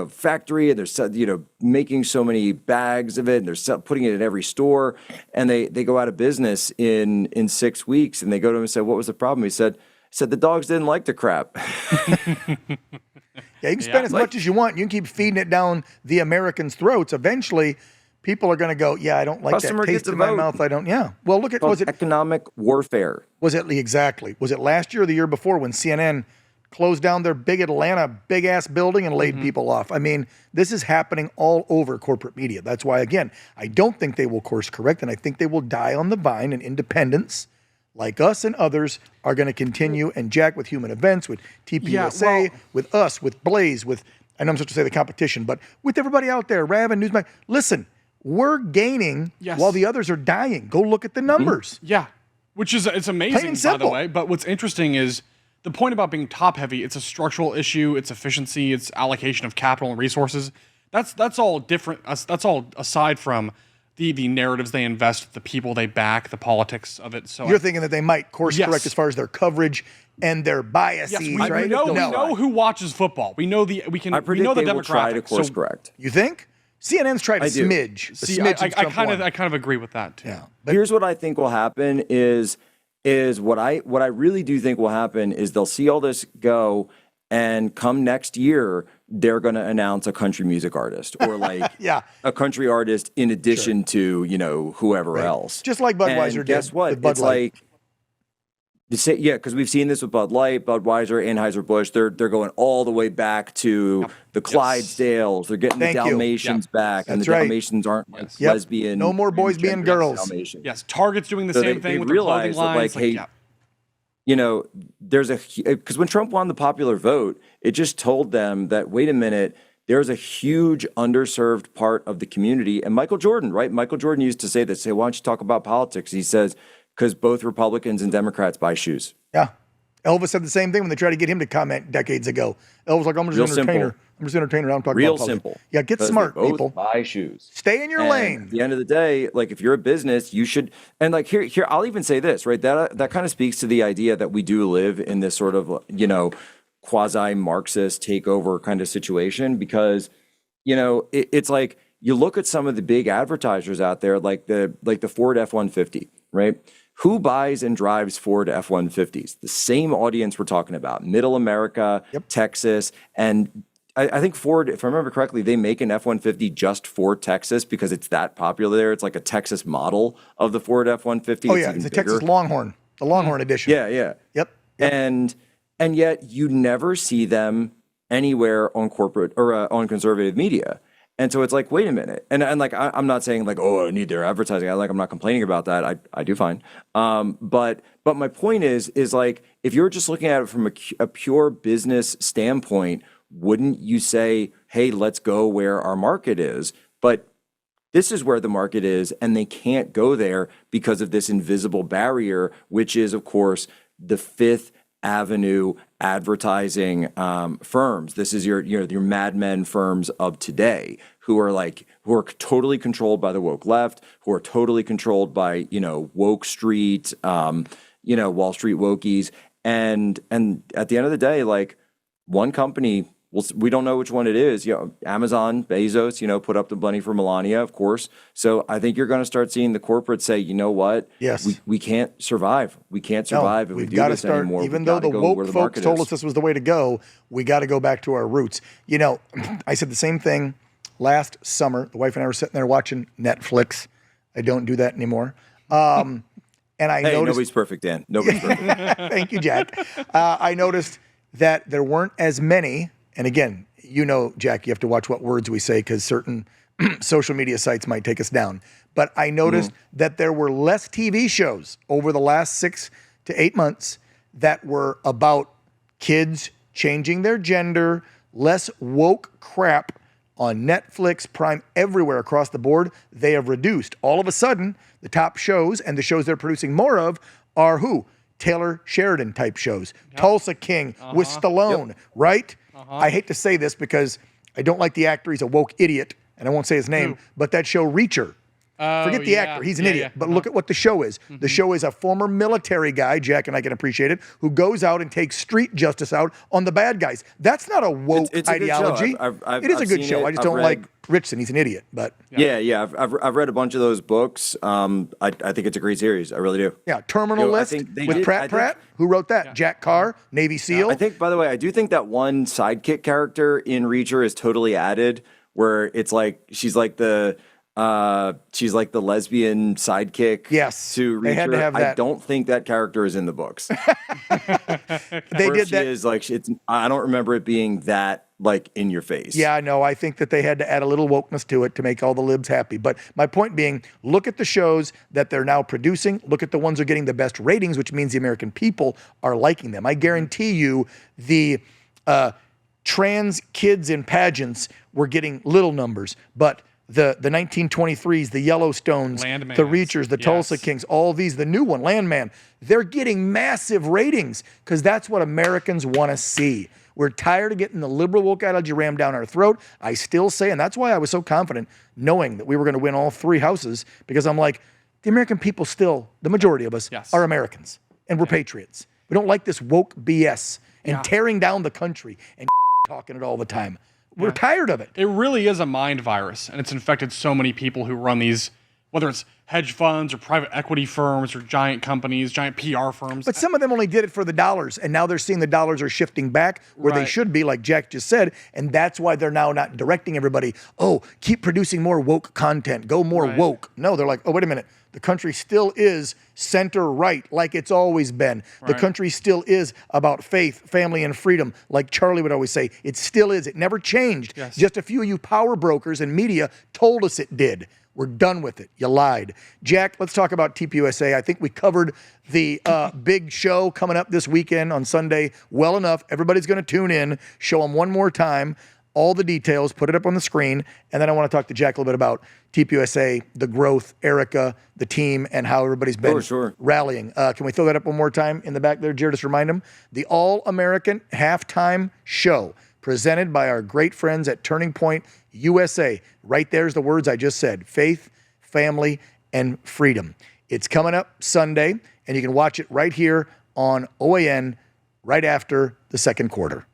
factory, and they're making so many bags of it, and they're putting it in every store, and they go out of business in 6 weeks, and they go to him and say, what was the problem? He said the dogs didn't like the crap. Yeah, you can spend as much as you want. You can keep feeding it down the Americans' throats. Eventually, people are going to go, yeah, I don't like that Customer taste gets a in my vote. mouth. I don't, yeah. Well, look at, was it economic warfare? exactly. Was it last year or the year before when CNN closed down their big Atlanta, big-ass building and laid people off? I mean, this is happening all over corporate media. That's why, again, I don't think they will course correct, and I think they will die on the vine, and independents like us and others are going to continue. And Jack, with Human Events, with TPUSA, with us, with Blaze, with, I know I'm supposed to say the competition, but with everybody out there, Rav and Newsmax, listen, we're gaining while the others are dying. Go look at the numbers. Yeah, which is it's Plain amazing, and by the simple. way. But what's interesting is the point about being top heavy. It's a structural issue. It's efficiency. It's allocation of capital and resources. That's all different. That's all aside from the narratives they invest, the people they back, the politics of it. So You're thinking that they might course correct as far as their coverage and their biases, yes, we right? know who watches football. We know I we predict know the they will demographics. try to course So, correct. You think? CNN's tried a do. smidge. A see, smidge I since Trump kind won. of agree with that too. Yeah. But Here's what I think will happen is what I really do think will happen is they'll see all this go, and come next year they're going to announce a country music artist or like a country artist in addition to whoever else. just like Budweiser And did guess what? with Bud It's Light. like because we've seen this with Bud Light, Budweiser, Anheuser-Busch. They're going all the way back to the Clydesdales. They're getting Thank the you. Dalmatians back, and That's the right. Dalmatians aren't like Yep. lesbian. No more boys being transgender girls. Dalmatians. Yes, Target's doing the So same they thing with their clothing realize that, lines. like, hey, there's because when Trump won the popular vote, it just told them that, wait a minute, there's a huge underserved part of the community. And Michael Jordan, right? Michael Jordan used to say this, say, why don't you talk about politics? He says, because both Republicans and Democrats buy shoes. Yeah. Elvis said the same thing when they tried to get him to comment decades ago. Elvis was like, I'm just Real an entertainer. simple. I'm just an entertainer. I don't talk Real about politics. simple. Yeah, get Because smart, they both people. buy shoes. Stay in your And lane. At the end of the day, like, if you're a business, you should, and like here, I'll even say this, right? That kind of speaks to the idea that we do live in this sort of, quasi-Marxist takeover kind of situation, because, it's like, you look at some of the big advertisers out there, like the Ford F-150, right? Who buys and drives Ford F-150s? The same audience we're talking about, Middle America, Texas, and I think Ford, if I remember correctly, they make an F-150 just for Texas because it's that popular there. It's like a Texas model of the Ford F-150. Oh, yeah. It's a Texas Longhorn, the Longhorn edition. Yeah. Yep. And yet you never see them anywhere on corporate or on conservative media. And so it's like, wait a minute. And like, I'm not saying like, oh, I need their advertising. I'm not complaining about that. I do fine. But my point is like, if you're just looking at it from a pure business standpoint, wouldn't you say, hey, let's go where our market is? But this is where the market is, and they can't go there because of this invisible barrier, which is, of course, the Fifth Avenue advertising firms. This is your Mad Men firms of today, who are totally controlled by the woke left, who are totally controlled by woke street, Wall Street wokies, and at the end of the day, like, one company we don't know which one it is. Amazon, Bezos, put up the money for Melania, of course. So I think you're going to start seeing the corporates say, you know what? Yes. We can't survive. We can't survive if we do this anymore. Even though the woke folks told us this was the way to go, we got to go back to our roots. I said the same thing last summer. The wife and I were sitting there watching Netflix. I don't do that anymore. And I noticed. Nobody's perfect, Dan. Nobody's perfect. Thank you, Jack. I noticed that there weren't as many. And again, Jack, you have to watch what words we say because certain social media sites might take us down. But I noticed that there were less TV shows over the last 6 to 8 months that were about kids changing their gender, less woke crap on Netflix, Prime, everywhere across the board. They have reduced. All of a sudden, the top shows and the shows they're producing more of are who? Taylor Sheridan type shows. Tulsa King with Stallone, right? I hate to say this because I don't like the actor. He's a woke idiot, and I won't say his name, but that show Reacher. Forget the actor. He's an idiot. But look at what the show is. The show is a former military guy, Jack and I can appreciate it, who goes out and takes street justice out on the bad guys. That's not a woke it's ideology. It is a good show. I just don't like Richson. He's an idiot. But yeah. I've read a bunch of those books. I think it's a great series. I really do. Yeah, Terminal List with Pratt. Who wrote that? Yeah. Jack Carr, Navy SEAL. I think, by the way, I do think that one sidekick character in Reacher is totally added, where it's like she's like the lesbian sidekick. Yes, to Reacher. They had to have that. I don't think that character is in the books. They did that. Is like I don't remember it being that like in your face. Yeah, no, I think that they had to add a little wokeness to it to make all the libs happy. But my point being, look at the shows that they're now producing. Look at the ones that are getting the best ratings, which means the American people are liking them. I guarantee you the trans kids in pageants were getting little numbers, but the 1923s, the Yellowstones, Landmans, the Reachers, the Tulsa Kings, all these, the new one, Landman, they're getting massive ratings because that's what Americans want to see. We're tired of getting the liberal woke ideology rammed down our throat. I still say, and that's why I was so confident knowing that we were going to win all 3 houses, because I'm like, the American people still, the majority of us, are Americans, and we're patriots. We don't like this woke BS and tearing down the country and talking it all the time. We're tired of it. It really is a mind virus, and it's infected so many people who run these, whether it's hedge funds or private equity firms or giant companies, giant PR firms. But some of them only did it for the dollars, and now they're seeing the dollars are shifting back where they should be, like Jack just said, and that's why they're now not directing everybody, keep producing more woke content, go more woke. No, they're like, wait a minute. The country still is center-right, like it's always been. The country still is about faith, family, and freedom, like Charlie would always say. It still is. It never changed. Yes. Just a few of you power brokers and media told us it did. We're done with it. You lied. Jack, let's talk about TPUSA. I think we covered the big show coming up this weekend on Sunday well enough. Everybody's going to tune in, show them one more time, all the details, put it up on the screen, and then I want to talk to Jack a little bit about TPUSA, the growth, Erica, the team, and how everybody's been rallying. Can we throw that up one more time in the back there, Jared? Just remind them. The All-American Halftime Show, presented by our great friends at Turning Point USA. Right there's the words I just said: faith, family, and freedom. It's coming up Sunday, and you can watch it right here on OAN right after the second quarter.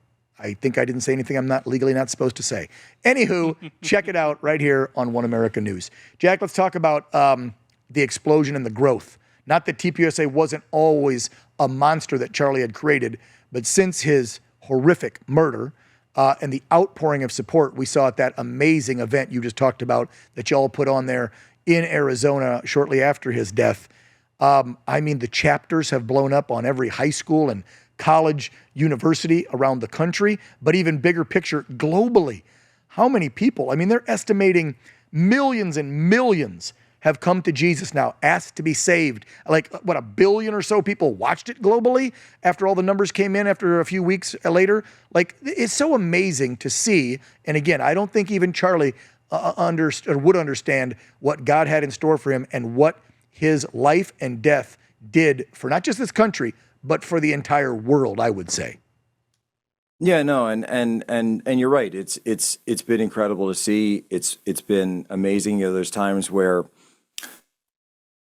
I think I didn't say anything I'm not legally not supposed to say. Anywho, check it out right here on One America News. Jack, let's talk about the explosion and the growth. Not that TPUSA wasn't always a monster that Charlie had created, but since his horrific murder and the outpouring of support we saw at that amazing event you just talked about that y'all put on there in Arizona shortly after his death, the chapters have blown up on every high school and college, university around the country, but even bigger picture globally. How many people? They're estimating millions and millions have come to Jesus now, asked to be saved. Like, 1 billion or so people watched it globally after all the numbers came in after a few weeks later. Like, it's so amazing to see. And again, I don't think even Charlie would understand what God had in store for him and what his life and death did for not just this country, but for the entire world, I would say. Yeah, no, and you're right. It's been incredible to see. It's been amazing. There's times where,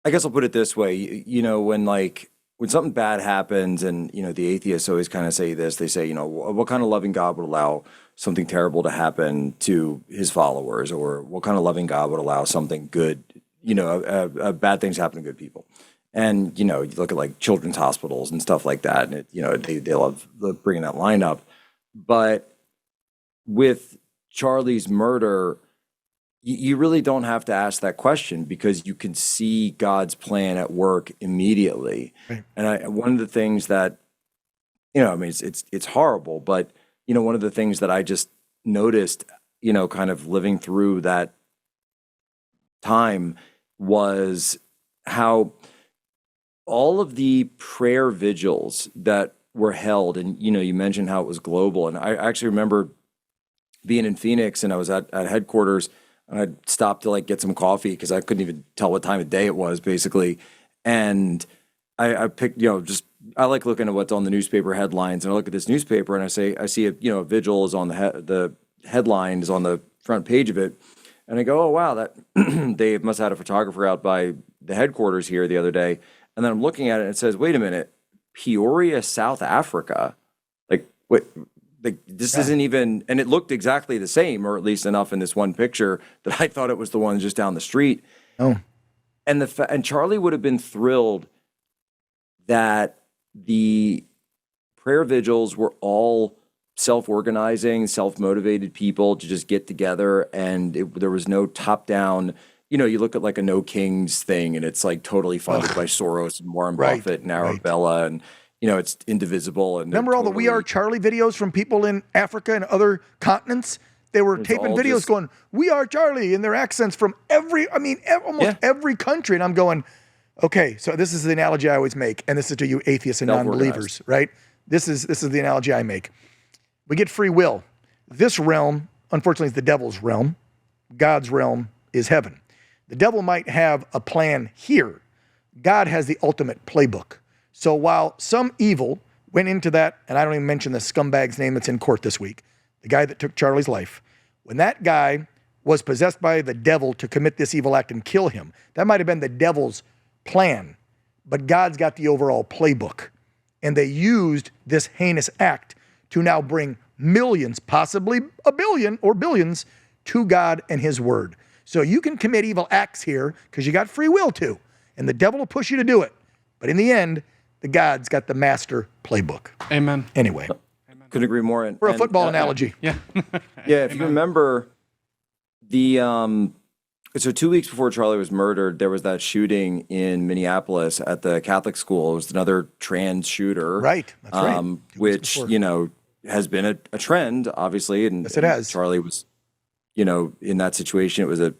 I guess I'll put it this way, when something bad happens, and the atheists always kind of say this. They say, what kind of loving God would allow something terrible to happen to his followers, or what kind of loving God would allow something good, bad things to happen to good people. And, you look at like children's hospitals and stuff like that, and they love bringing that line up. But with Charlie's murder, you really don't have to ask that question, because you can see God's plan at work immediately. Right. And one of the things that, it's horrible, but, one of the things that I just noticed, kind of living through that time, was how all of the prayer vigils that were held, and, you mentioned how it was global. And I actually remember being in Phoenix, and I was at headquarters, and I stopped to like get some coffee because I couldn't even tell what time of day it was, basically. And I picked, I like looking at what's on the newspaper headlines, and I look at this newspaper and I see a vigil is on the headline is on the front page of it, and I go, oh wow, that they must have had a photographer out by the headquarters here the other day. And then I'm looking at it and it says, wait a minute, Peoria, South Africa, like what? Like this isn't even, and it looked exactly the same, or at least enough in this one picture that I thought it was the one just down the street. Oh, and Charlie would have been thrilled that the prayer vigils were all self-organizing, self-motivated people to just get together, and there was no top-down. You look at like a No Kings thing, and it's like totally funded by Soros and Warren Buffett and Arabella, and it's indivisible. And remember all the We Are Charlie videos from people in Africa and other continents? They were taping videos going, "We are Charlie," in their accents from almost every country. And I'm going, okay, so this is the analogy I always make, and this is to you atheists and non-believers, right? This is the analogy I make. We get free will. This realm, unfortunately, is the devil's realm. God's realm is heaven. The devil might have a plan here. God has the ultimate playbook. So while some evil went into that, and I don't even mention the scumbag's name that's in court this week, the guy that took Charlie's life, when that guy was possessed by the devil to commit this evil act and kill him, that might have been the devil's plan, but God's got the overall playbook. And they used this heinous act to now bring millions, possibly a billion or billions, to God and his word. So you can commit evil acts here because you got free will to, and the devil will push you to do it. But in the end, the God's got the master playbook. Amen. Anyway. Couldn't agree more. For a football analogy. Yeah. Yeah, if you remember so 2 weeks before Charlie was murdered, there was that shooting in Minneapolis at the Catholic school. It was another trans shooter. Right, that's right. Which, has been a trend, obviously. And, yes, it has. Charlie was, in that situation, it was a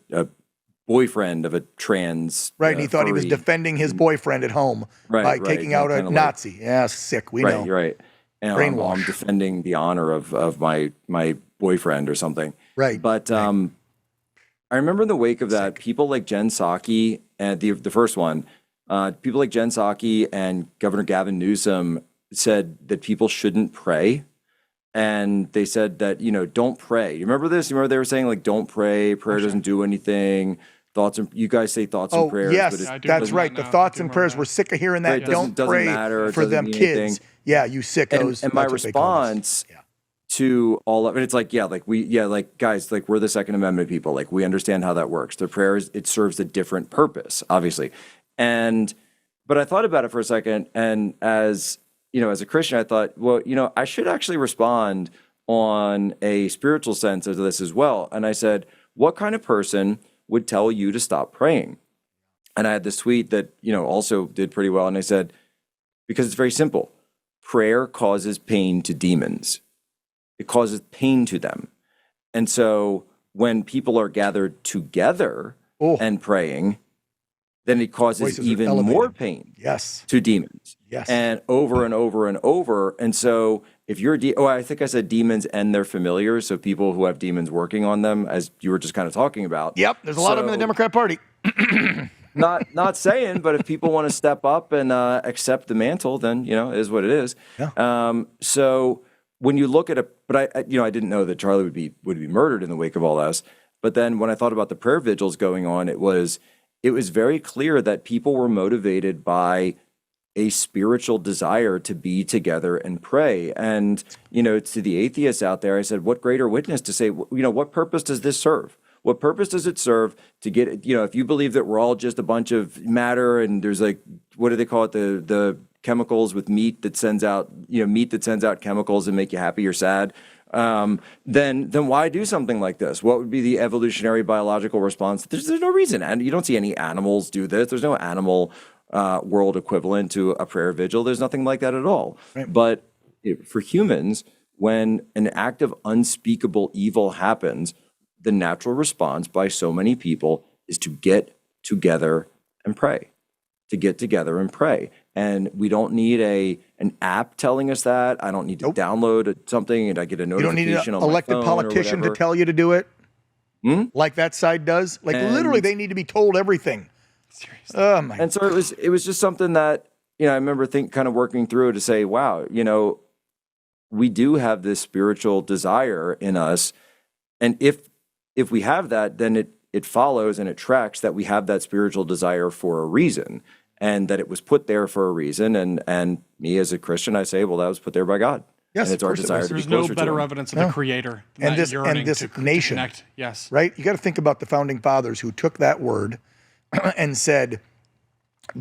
boyfriend of a trans. Right, and he thought he was defending his boyfriend at home by taking out a Nazi. Yeah, sick, we know. Right. And I'm defending the honor of my boyfriend or something. Right. But I remember in the wake of that, people like Jen Psaki, and the first one, people like Jen Psaki and Governor Gavin Newsom said that people shouldn't pray. And they said that, don't pray. You remember this? You remember they were saying, like, don't pray. Prayer doesn't do anything. You guys say thoughts and prayers. Yes, that's right. The thoughts and prayers, we're sick of hearing that. Right, don't pray for them kids. Yeah, you sickos. And my response to all of it, it's like, guys, like we're the Second Amendment people. Like we understand how that works. The prayers, it serves a different purpose, obviously. But I thought about it for a second, and as a Christian, I thought, well, I should actually respond on a spiritual sense of this as well. And I said, what kind of person would tell you to stop praying? And I had this tweet that, also did pretty well. And I said, because it's very simple. Prayer causes pain to demons. It causes pain to them. And so when people are gathered together and praying, then it causes even more pain to demons. Yes. And over and over and over. And so if you're, I think I said demons and their familiars, so people who have demons working on them, as you were just kind of talking about. Yep, there's a lot of them in the Democrat Party. Not saying, but if people want to step up and accept the mantle, then, it is what it is. Yeah. So when you look at it, but I didn't know that Charlie would be murdered in the wake of all this. But then when I thought about the prayer vigils going on, it was very clear that people were motivated by a spiritual desire to be together and pray. And, to the atheists out there, I said, what greater witness to say, what purpose does this serve? What purpose does it serve to get, if you believe that we're all just a bunch of matter and there's what do they call it? The chemicals with meat that sends out, meat that sends out chemicals and make you happy or sad. Then why do something like this? What would be the evolutionary biological response? There's no reason. And you don't see any animals do this. There's no animal world equivalent to a prayer vigil. There's nothing like that at all. Right. But for humans, when an act of unspeakable evil happens, the natural response by so many people is to get together and pray. To get together and pray. And we don't need an app telling us that. I don't need to download something and I get a notification on my phone. You don't need an elected politician to tell you to do it, like that side does. Literally, they need to be told everything. Seriously. Oh my! And so it was just something that I remember kind of working through to say, wow, we do have this spiritual desire in us, and if we have that, then it follows and it tracks that we have that spiritual desire for a reason. And that it was put there for a reason, and me as a Christian, I say, well, that was put there by God. Yes, and it's our desire to be closer to Him. There's no better evidence of the Creator than this nation. To connect. Yes, right. You got to think about the founding fathers who took that word and said,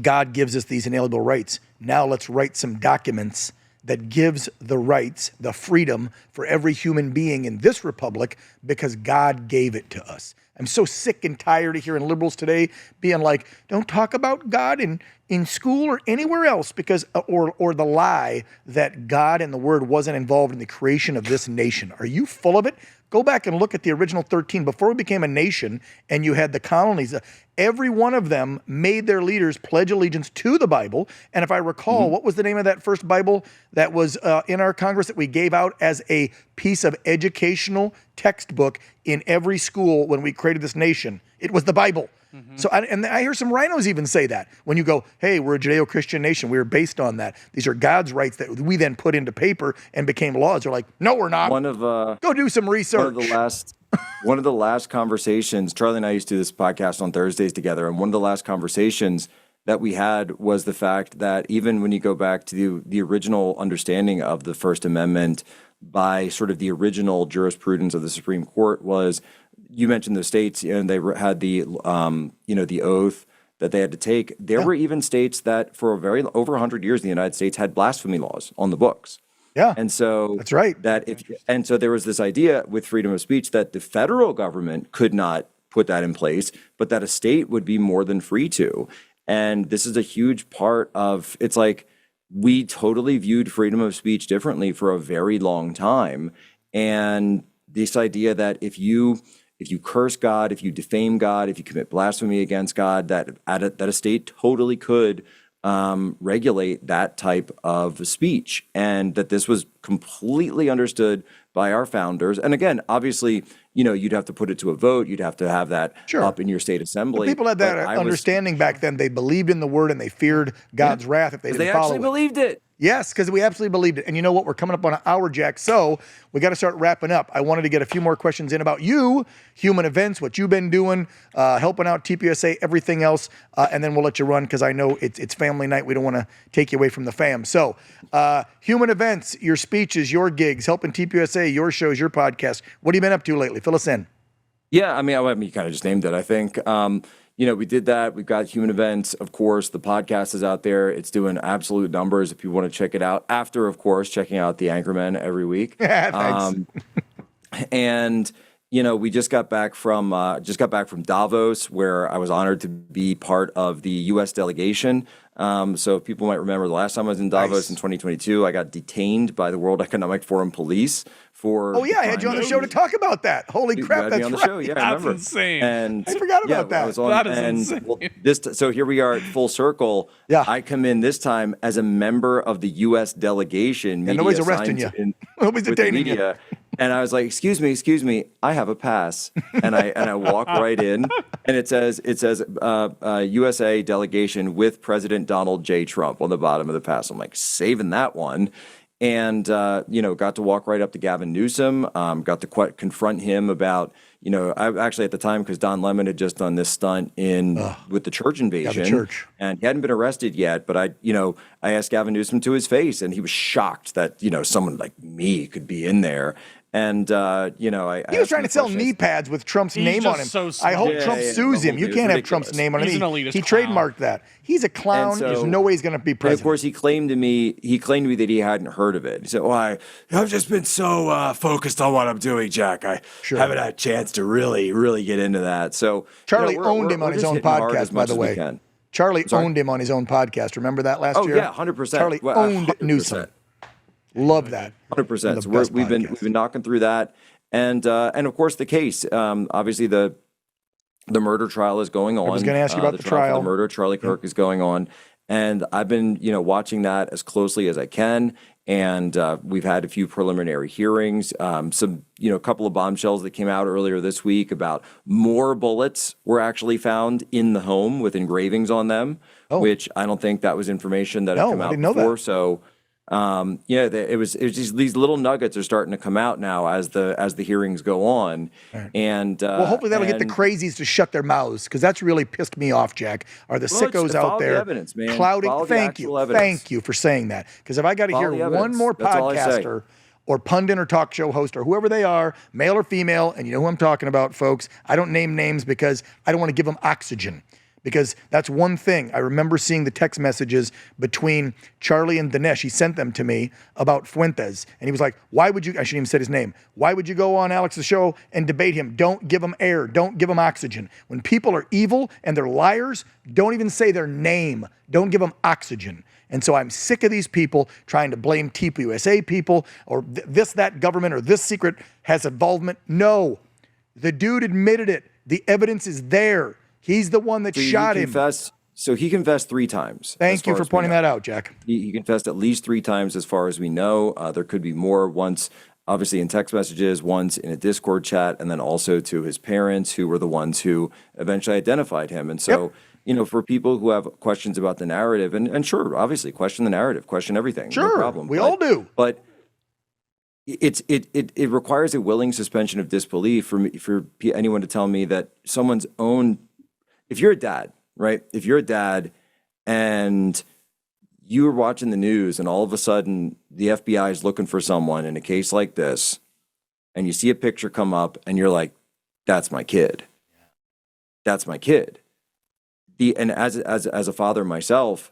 "God gives us these inalienable rights. Now let's write some documents that gives the rights, the freedom for every human being in this republic because God gave it to us." I'm so sick and tired of hearing liberals today being like, don't talk about God in school or anywhere else because, or the lie that God and the Word wasn't involved in the creation of this nation. Are you full of it? Go back and look at the original 13. Before we became a nation and you had the colonies, every one of them made their leaders pledge allegiance to the Bible. And if I recall, what was the name of that first Bible that was in our Congress that we gave out as a piece of educational textbook in every school when we created this nation? It was the Bible. So, I hear some rhinos even say that. When you go, hey, we're a Judeo-Christian nation, we were based on that. These are God's rights that we then put into paper and became laws. They're like, no, we're not. Go do some research. One of the last conversations, Charlie and I used to do this podcast on Thursdays together, and one of the last conversations that we had was the fact that even when you go back to the original understanding of the First Amendment by sort of the original jurisprudence of the Supreme Court was, you mentioned the states, and they had the the oath that they had to take. There were even states that for over 100 years in the United States had blasphemy laws on the books. Yeah. And so that's right. So there was this idea with freedom of speech that the federal government could not put that in place, but that a state would be more than free to. And this is a huge part of, it's like we totally viewed freedom of speech differently for a very long time. And this idea that if you curse God, if you defame God, if you commit blasphemy against God, that a state totally could regulate that type of speech, and that this was completely understood by our founders. And again, obviously, you'd have to put it to a vote. You'd have to have that up in your state assembly. But people had that understanding back then. They believed in the word and they feared God's wrath if they didn't follow it. They actually believed it. Yes, because we absolutely believed it. And you know what? We're coming up on an hour, Jack. So we got to start wrapping up. I wanted to get a few more questions in about you, human events, what you've been doing, helping out TPSA, everything else. And then we'll let you run because I know it's family night. We don't want to take you away from the fam. So human events, your speeches, your gigs, helping TPSA, your shows, your podcast. What have you been up to lately? Fill us in. Yeah, I mean, you kind of just named it, I think. We did that. We've got human events. Of course, the podcast is out there. It's doing absolute numbers if you want to check it out. After, of course, checking out the Anchormen every week. Thanks. And we just got back from Davos, where I was honored to be part of the U.S. delegation. So if people might remember, the last time I was in Davos in 2022, I got detained by the World Economic Forum police for. Oh yeah, I had you on the show to talk about that. Holy crap, that's me on the right. show. Yeah, I remember. That's insane. And I forgot about that. I was on, that is insane. Well, so here we are at full circle. Yeah. I come in this time as a member of the U.S. delegation. And nobody's arresting you. Nobody's detaining you. And I was like, excuse me, I have a pass. And I walk right in, and it says USA delegation with President Donald J. Trump on the bottom of the pass. I'm like, saving that one. and got to walk right up to Gavin Newsom, got to confront him about, I actually at the time, because Don Lemon had just done this stunt with the church invasion, church. and he hadn't been arrested yet, but I asked Gavin Newsom to his face, and he was shocked that someone like me could be in there. And he was trying to sell knee pads with Trump's name on him. So I hope smart. Trump sues him. You can't have Trump's name on He's it. an elitist He clown. trademarked that. He's a clown. And so- There's no way he's going to be And president. of course, he claimed to me that he hadn't heard of it. He said, "Well, I've just been so focused on what I'm doing, Jack. I haven't had a chance to really get into that." So Charlie we're- owned we're- him on we're his just own hitting hard as podcast, by much the as we way. can. Charlie owned him on his own podcast. Remember that last year? Oh yeah, 100%. Charlie Well, owned 100%. Newsom. Love that. 100%. The So best we've podcast. been knocking through that, and of course the case. Obviously the murder trial is going on. I was gonna ask you about the for trial. the murder of Charlie Kirk is going on, and I've been watching that as closely as I can. And we've had a few preliminary hearings, some couple of bombshells that came out earlier this week about more bullets were actually found in the home with engravings on them, which I don't think that was information that had come I out didn't know before. that. So it was just these little nuggets are starting to come out now as the hearings go on, and Well, hopefully that'll get the crazies to shut their mouths, because that's really pissed me off, Jack. Are the Well, sickos follow out the there evidence, man. clouding? Follow the Thank actual you, evidence. thank you for saying that. Because if I got to Follow hear the one evidence. more That's all I say. podcaster or pundit or talk show host or whoever they are, male or female, and you know who I'm talking about, folks. I don't name names because I don't want to give them oxygen. Because that's one thing. I remember seeing the text messages between Charlie and Dinesh. He sent them to me about Fuentes. And he was like, why would you, I shouldn't even said his name. Why would you go on Alex's show and debate him? Don't give him air. Don't give him oxygen. When people are evil and they're liars, don't even say their name. Don't give them oxygen. And so I'm sick of these people trying to blame TPUSA people or that government or this secret has involvement. No, the dude admitted it. The evidence is there. He's the one that shot him. So he confessed 3 times. Thank you for pointing that out, Jack. He confessed at least 3 times as far as we know. There could be more, once obviously in text messages, once in a Discord chat, and then also to his parents, who were the ones who eventually identified him. And so, for people who have questions about the narrative, and sure, obviously, question the narrative, question everything. Sure, no problem. we all do. But it requires a willing suspension of disbelief for anyone to tell me that someone's own. If you're a dad, right? If you're a dad and you were watching the news and all of a sudden the FBI is looking for someone in a case like this, and you see a picture come up and you're like, that's my kid. That's my kid. And as a father myself,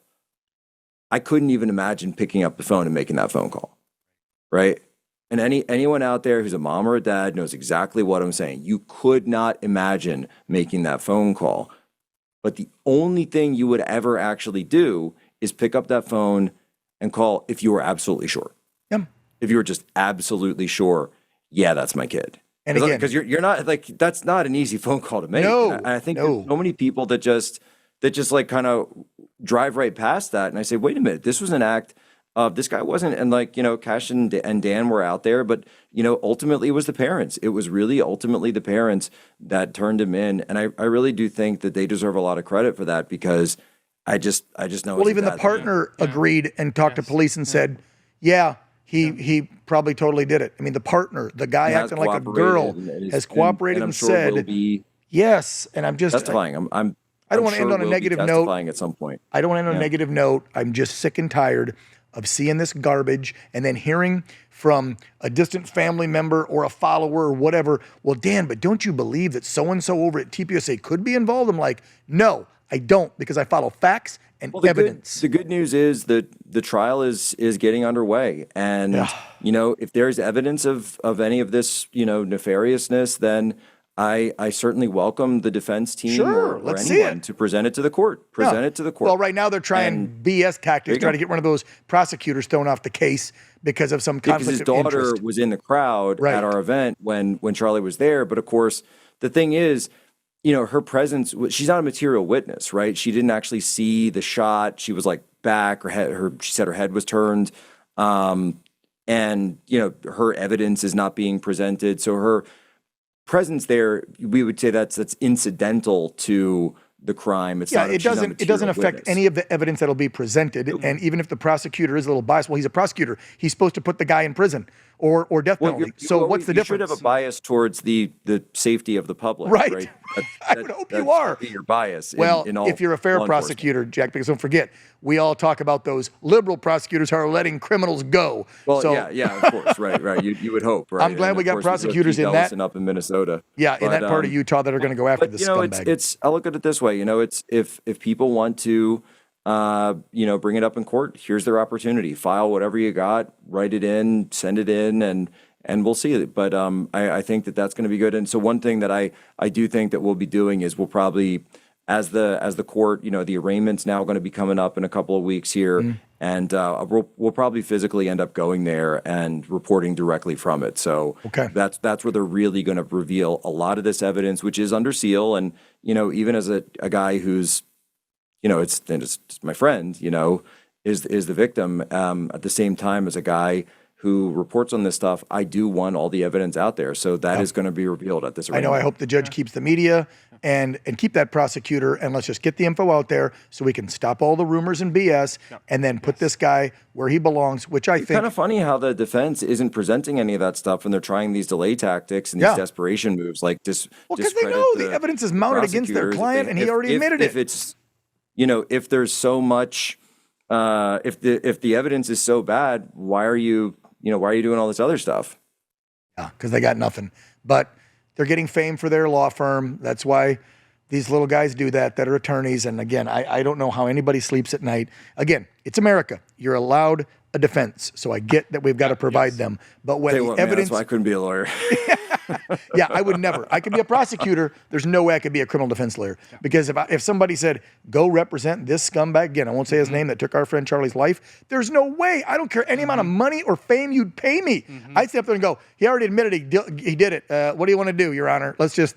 I couldn't even imagine picking up the phone and making that phone call, right? And anyone out there who's a mom or a dad knows exactly what I'm saying. You could not imagine making that phone call. But the only thing you would ever actually do is pick up that phone and call if you were absolutely sure. Yeah. If you were just absolutely sure, yeah, that's my kid. And again, because you're not like, that's not an easy phone call to make. No, And I think there's so many people that just like kind of drive right past that. And I say, wait a minute, this was an act of this guy wasn't, and like, Cash and Dan were out there, but ultimately it was the parents. It was really ultimately the parents that turned him in. And I really do think that they deserve a lot of credit for that, because I just know. Well, even the partner agreed and talked to police and said, he probably totally did it. I mean, the partner, the guy acting like a girl, has cooperated and said, yes. And I'm just testifying. I don't want to end on a negative note. Testifying at some point. I don't want to end on a negative note. I'm just sick and tired of seeing this garbage and then hearing from a distant family member or a follower or whatever, well, Dan, but don't you believe that so-and-so over at TPUSA could be involved? I'm like, no, I don't, because I follow facts and evidence. The good news is that the trial is getting underway. And, if there's evidence of any of this, nefariousness, then I certainly welcome the defense team or anyone to present it to the court. It to the court. Well, right now they're trying BS tactics, trying to get one of those prosecutors thrown off the case because of some conflict because his of daughter interest. was in the crowd at our event when Charlie was there. But of course, the thing is, her presence, she's not a material witness, right? She didn't actually see the shot. She was like back, she said her head was turned. And, her evidence is not being presented. So her presence there, we would say that's incidental to the crime. It's Yeah, not, it she's not a doesn't. It doesn't material affect witness. any of the evidence that'll be presented. And even if the prosecutor is a little biased, well, he's a prosecutor. He's supposed to put the guy in prison or death penalty. So what's the you difference? should have a bias towards the safety of the public, Right. right? I would hope you that are. should be your bias. Well, in all if you're a fair law enforcement. prosecutor, Jack, because don't forget, we all talk about those liberal prosecutors who are letting criminals go. Well, so, yeah, of course, right. You would hope, right? I'm glad And we of got course, we still have prosecutors Keith in that- Ellison up in Minnesota. Yeah, in But, that part of Utah that are going to go after But the you know, scumbag. it's. I look at it this way. You know, it's if people want to, bring it up in court. Here's their opportunity. File whatever you got, write it in, send it in, and we'll see it. But I think that's going to be good. And so one thing that I do think that we'll be doing is we'll probably, as the court, the arraignment's now going to be coming up in a couple of weeks here, and we'll probably physically end up going there and reporting directly from it. So Okay. that's where they're really going to reveal a lot of this evidence, which is under seal. And even as a guy who's, it's my friend, is the victim. At the same time, as a guy who reports on this stuff, I do want all the evidence out there. So that is going to be revealed at this I know. arraignment. I hope the judge keeps the media and keep that prosecutor, and let's just get the info out there so we can stop all the rumors and BS, and then put this guy where he belongs. Which I think Kind of funny how the defense isn't presenting any of that stuff, and they're trying these delay tactics and these desperation moves, like because they discredit know the evidence is mounted against their prosecutors. client, and he already admitted if it. it's, if there's so much, if the evidence is so bad, why are you doing all this other stuff? Yeah, because they got nothing. But they're getting fame for their law firm. That's why these little guys do that are attorneys. And again, I don't know how anybody sleeps at night. Again, it's America. You're allowed a defense. So I get that we've got to provide them. But when Tell you the what, man, evidence... that's why I couldn't be a lawyer. Yeah, I would never. I could be a prosecutor. There's no way I could be a criminal defense lawyer. Because if somebody said, go represent this scumbag, again, I won't say his name, that took our friend Charlie's life, there's no way. I don't care any amount of money or fame you'd pay me. I'd step there and go, he already admitted he did it. What do you want to do, Your Honor? Let's just...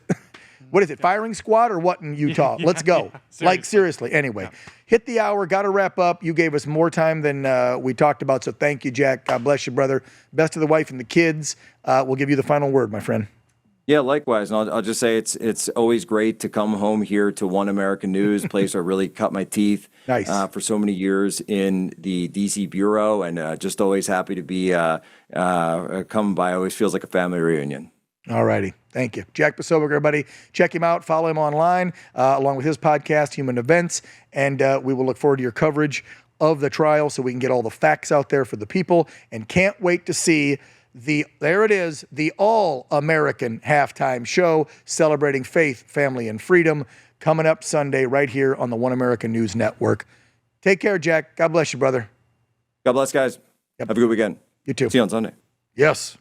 What is it, firing squad or what in Utah? Let's go. Seriously. Anyway, hit the hour, got to wrap up. You gave us more time than we talked about, so thank you, Jack. God bless you, brother. Best to the wife and the kids. We'll give you the final word, my friend. Yeah, likewise. And I'll just say it's always great to come home here to One American News, place where I really cut my teeth for so many years in the D.C. Bureau, and just always happy to be coming by. Always feels like a family reunion. All righty. Thank you. Jack Posobiec, everybody. Check him out. Follow him online, along with his podcast, Human Events. And we will look forward to your coverage of the trial so we can get all the facts out there for the people. And can't wait to see the All-American halftime show celebrating faith, family, and freedom coming up Sunday right here on the One American News Network. Take care, Jack. God bless you, brother. God bless, guys. Have a good weekend. You too. See you on Sunday. Yes.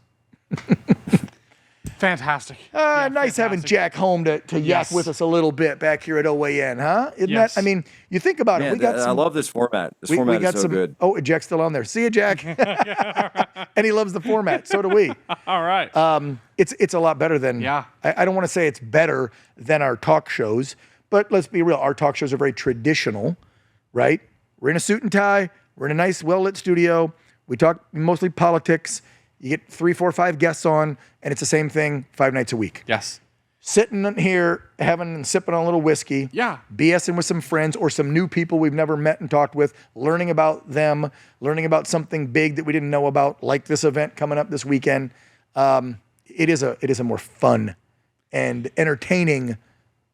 Fantastic. Nice having Jack home to yak with us a little bit back here at OAN, huh? Isn't that? I mean, you think about it. Man, We got I love this format. This format is so good. Oh, Jack's still on there. See you, Jack. And he loves the format. So do we. All right. It's a lot better than. Yeah. I don't want to say it's better than our talk shows, but let's be real. Our talk shows are very traditional, right? We're in a suit and tie. We're in a nice, well-lit studio. We talk mostly politics. You get 3, 4, 5 guests on, and it's the same thing 5 nights a week. Yes. Sitting here, having and sipping on a little whiskey. Yeah. BSing with some friends or some new people we've never met and talked with, learning about them, learning about something big that we didn't know about, like this event coming up this weekend. It is a more fun and entertaining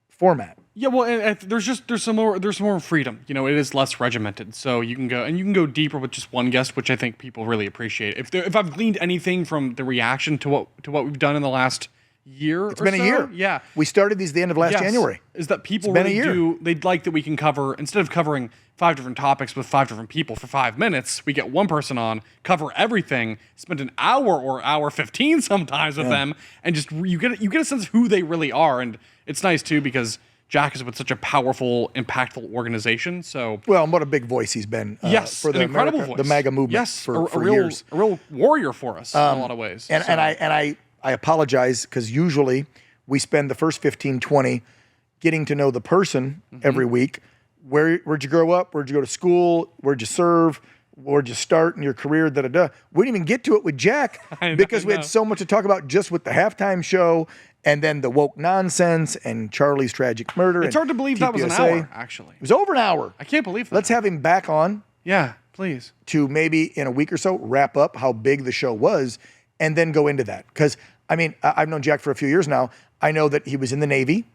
format. Yeah, well, and there's some more freedom. It is less regimented, so you can go deeper with just one guest, which I think people really appreciate. If I've gleaned anything from the reaction to what we've done in the last year, it's been a year. Yeah, we started these the end of last January. Is that people really they'd like that we can cover, instead of covering 5 different topics with 5 different people for 5 minutes, we get one person on, cover everything, spend an hour or hour 15 sometimes with them, and just you get a sense of who they really are, and it's nice too because Jack is with such a powerful, impactful organization. So, well, and what a big voice he's been. For the incredible voice, the MAGA movement. Yes, for years, a real warrior for us in a lot of ways. And I apologize because usually we spend the first 15, 20 getting to know the person every week. Where'd you grow up? Where'd you go to school? Where'd you serve? Where'd you start in your career? We didn't even get to it with Jack because we had so much to talk about just with the halftime show And then the woke nonsense and Charlie's tragic murder. It's hard to believe that was an TPSA. hour, actually. It was over an hour. I can't believe that. Let's have him back on Yeah, please. to maybe in a week or so wrap up how big the show was and then go into that. Because, I mean, I've known Jack for a few years now. I know that he was in the Navy.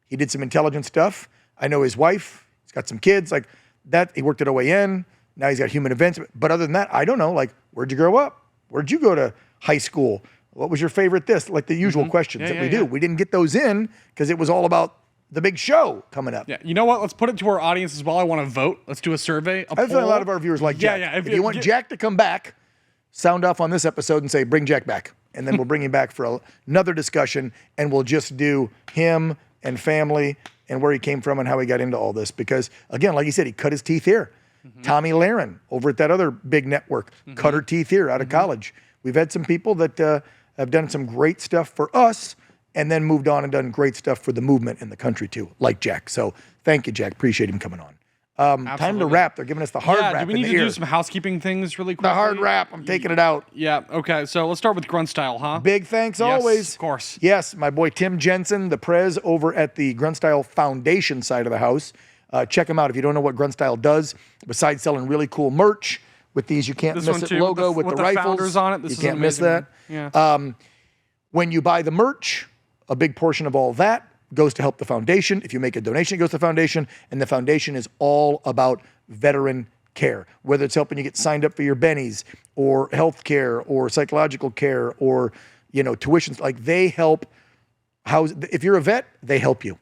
He did some intelligence stuff. I know his wife. He's got some kids. Like that, he worked at OAN. Now he's got human events. But other than that, I don't know. Like, where'd you grow up? Where'd you go to high school? What was your favorite this? Like the usual questions that we do. We didn't get those in because it was all about the big show coming up. Yeah, you know what? Let's put it to our audience as well. I want to vote. Let's do a survey. I feel a lot of our viewers like Jack. Yeah. If you want Jack to come back, sound off on this episode and say, bring Jack back. And then we'll bring him back for another discussion, and we'll just do him and family and where he came from and how he got into all this. Because, again, like he said, he cut his teeth here. Tommy Lahren over at that other big network cut her teeth here out of college. We've had some people that have done some great stuff for us and then moved on and done great stuff for the movement in the country too, like Jack. So thank you, Jack. Appreciate him coming on. Time to wrap. They're giving us the hard wrap. Do we need to do some housekeeping things really quickly? The hard wrap. I'm taking it out. Yeah, okay. So let's start with Grunt Style, huh? Big thanks always. Of course. Yes, my boy Tim Jensen, the prez over at the Grunt Style Foundation side of the house. Check him out if you don't know what Grunt Style does, besides selling really cool merch with these You Can't Miss It logo with the rifles. Founders on it. This you is can't miss that. Yeah. When you buy the merch, a big portion of all that goes to help the foundation. If you make a donation, it goes to the foundation, and the foundation is all about veteran care, whether it's helping you get signed up for your bennies or health care or psychological care or, tuitions. Like they help house. If you're a vet, they help you,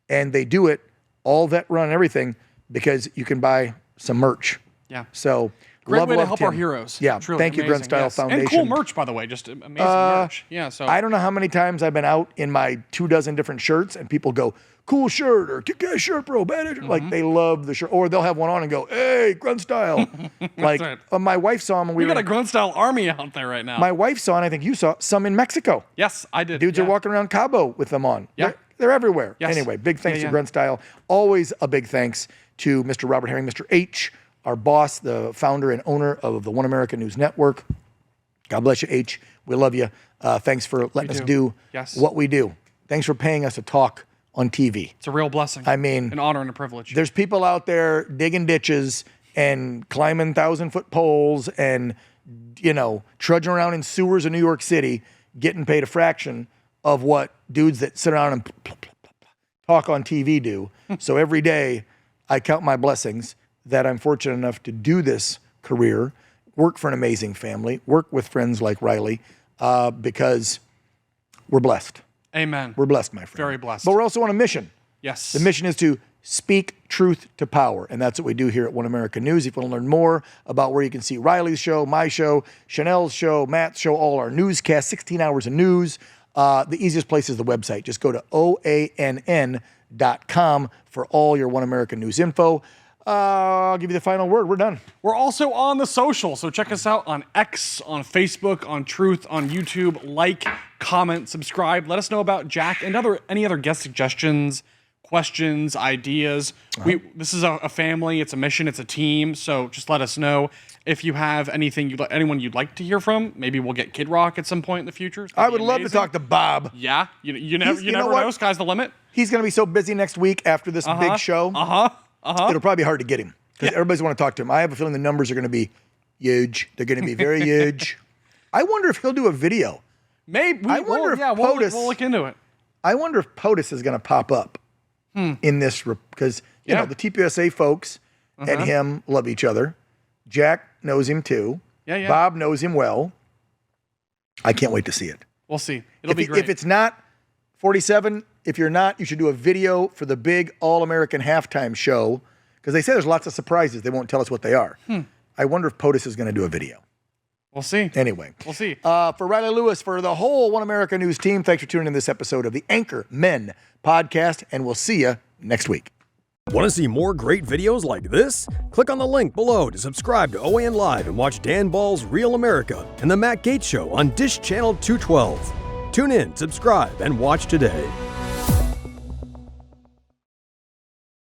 and they do it all vet run and everything because you can buy some merch. Yeah. So great way to love help Tim. our heroes. Yeah. Truly Thank you, amazing, Grunt Style Foundation. And cool merch, by the way. Just amazing merch. Yeah. So I don't know how many times I've been out in my 24 different shirts and people go, cool shirt or kick-ass shirt, bro. Bad shirt. Like they love the shirt. Or they'll have one on and go, hey, Grunt Style. Like right. My wife saw them. And we got a Grunt Style army out there right now. My wife saw, and I think you saw, some in Mexico. Yes, I did. Dudes are walking around Cabo with them on. Yeah. They're everywhere. Yes. Anyway, big thanks to Grunt Style. Always a big thanks to Mr. Robert Herring, Mr. H, our boss, the founder and owner of the One America News Network. God bless you, H. We love you. Thanks for letting us do what we do. Thanks for paying us to talk on TV. It's a real blessing. I mean, an honor and a privilege. There's people out there digging ditches and climbing 1,000-foot poles and, trudging around in sewers in New York City, getting paid a fraction of what dudes that sit around and talk on TV do. So every day I count my blessings that I'm fortunate enough to do this career, work for an amazing family, work with friends like Riley, because we're blessed. Amen. We're blessed, my friend. Very blessed. But we're also on a mission. Yes. The mission is to speak truth to power, and that's what we do here at One America News. If you want to learn more about where you can see Riley's show, my show, Chanel's show, Matt's show, all our newscasts, 16 hours of news, the easiest place is the website. Just go to oann.com for all your One America News info. I'll give you the final word. We're done. We're also on the social, so check us out on X, on Facebook, on Truth, on YouTube. Like, comment, subscribe. Let us know about Jack and any other guest suggestions, questions, ideas. This is a family. It's a mission. It's a team. So just let us know if you have anyone you'd like to hear from. Maybe we'll get Kid Rock at some point in the future. I would love to talk to Bob. Yeah, you never know. Sky's the limit. He's going to be so busy next week after this big show. It'll probably be hard to get him because everybody's want to talk to him. I have a feeling the numbers are going to be huge. They're going to be very huge. I wonder if he'll do a video. Maybe. We'll look into it. I wonder if POTUS is going to pop up in this because you know the TPSA folks and him love each other. Jack knows him too. Yeah. Bob knows him well. I can't wait to see it. We'll see. It'll be great. If it's not 47, if you're not, you should do a video for the big All-American halftime show because they say there's lots of surprises. They won't tell us what they are. I wonder if POTUS is going to do a video. We'll see. Anyway. We'll see. For Riley Lewis, for the whole One America News team, thanks for tuning in this episode of the Anchormen podcast, and we'll see you next week. Want to see more great videos like this? Click on the link below to subscribe to OAN Live and watch Dan Ball's Real America and The Matt Gaetz Show on Dish Channel 212. Tune in, subscribe, and watch today.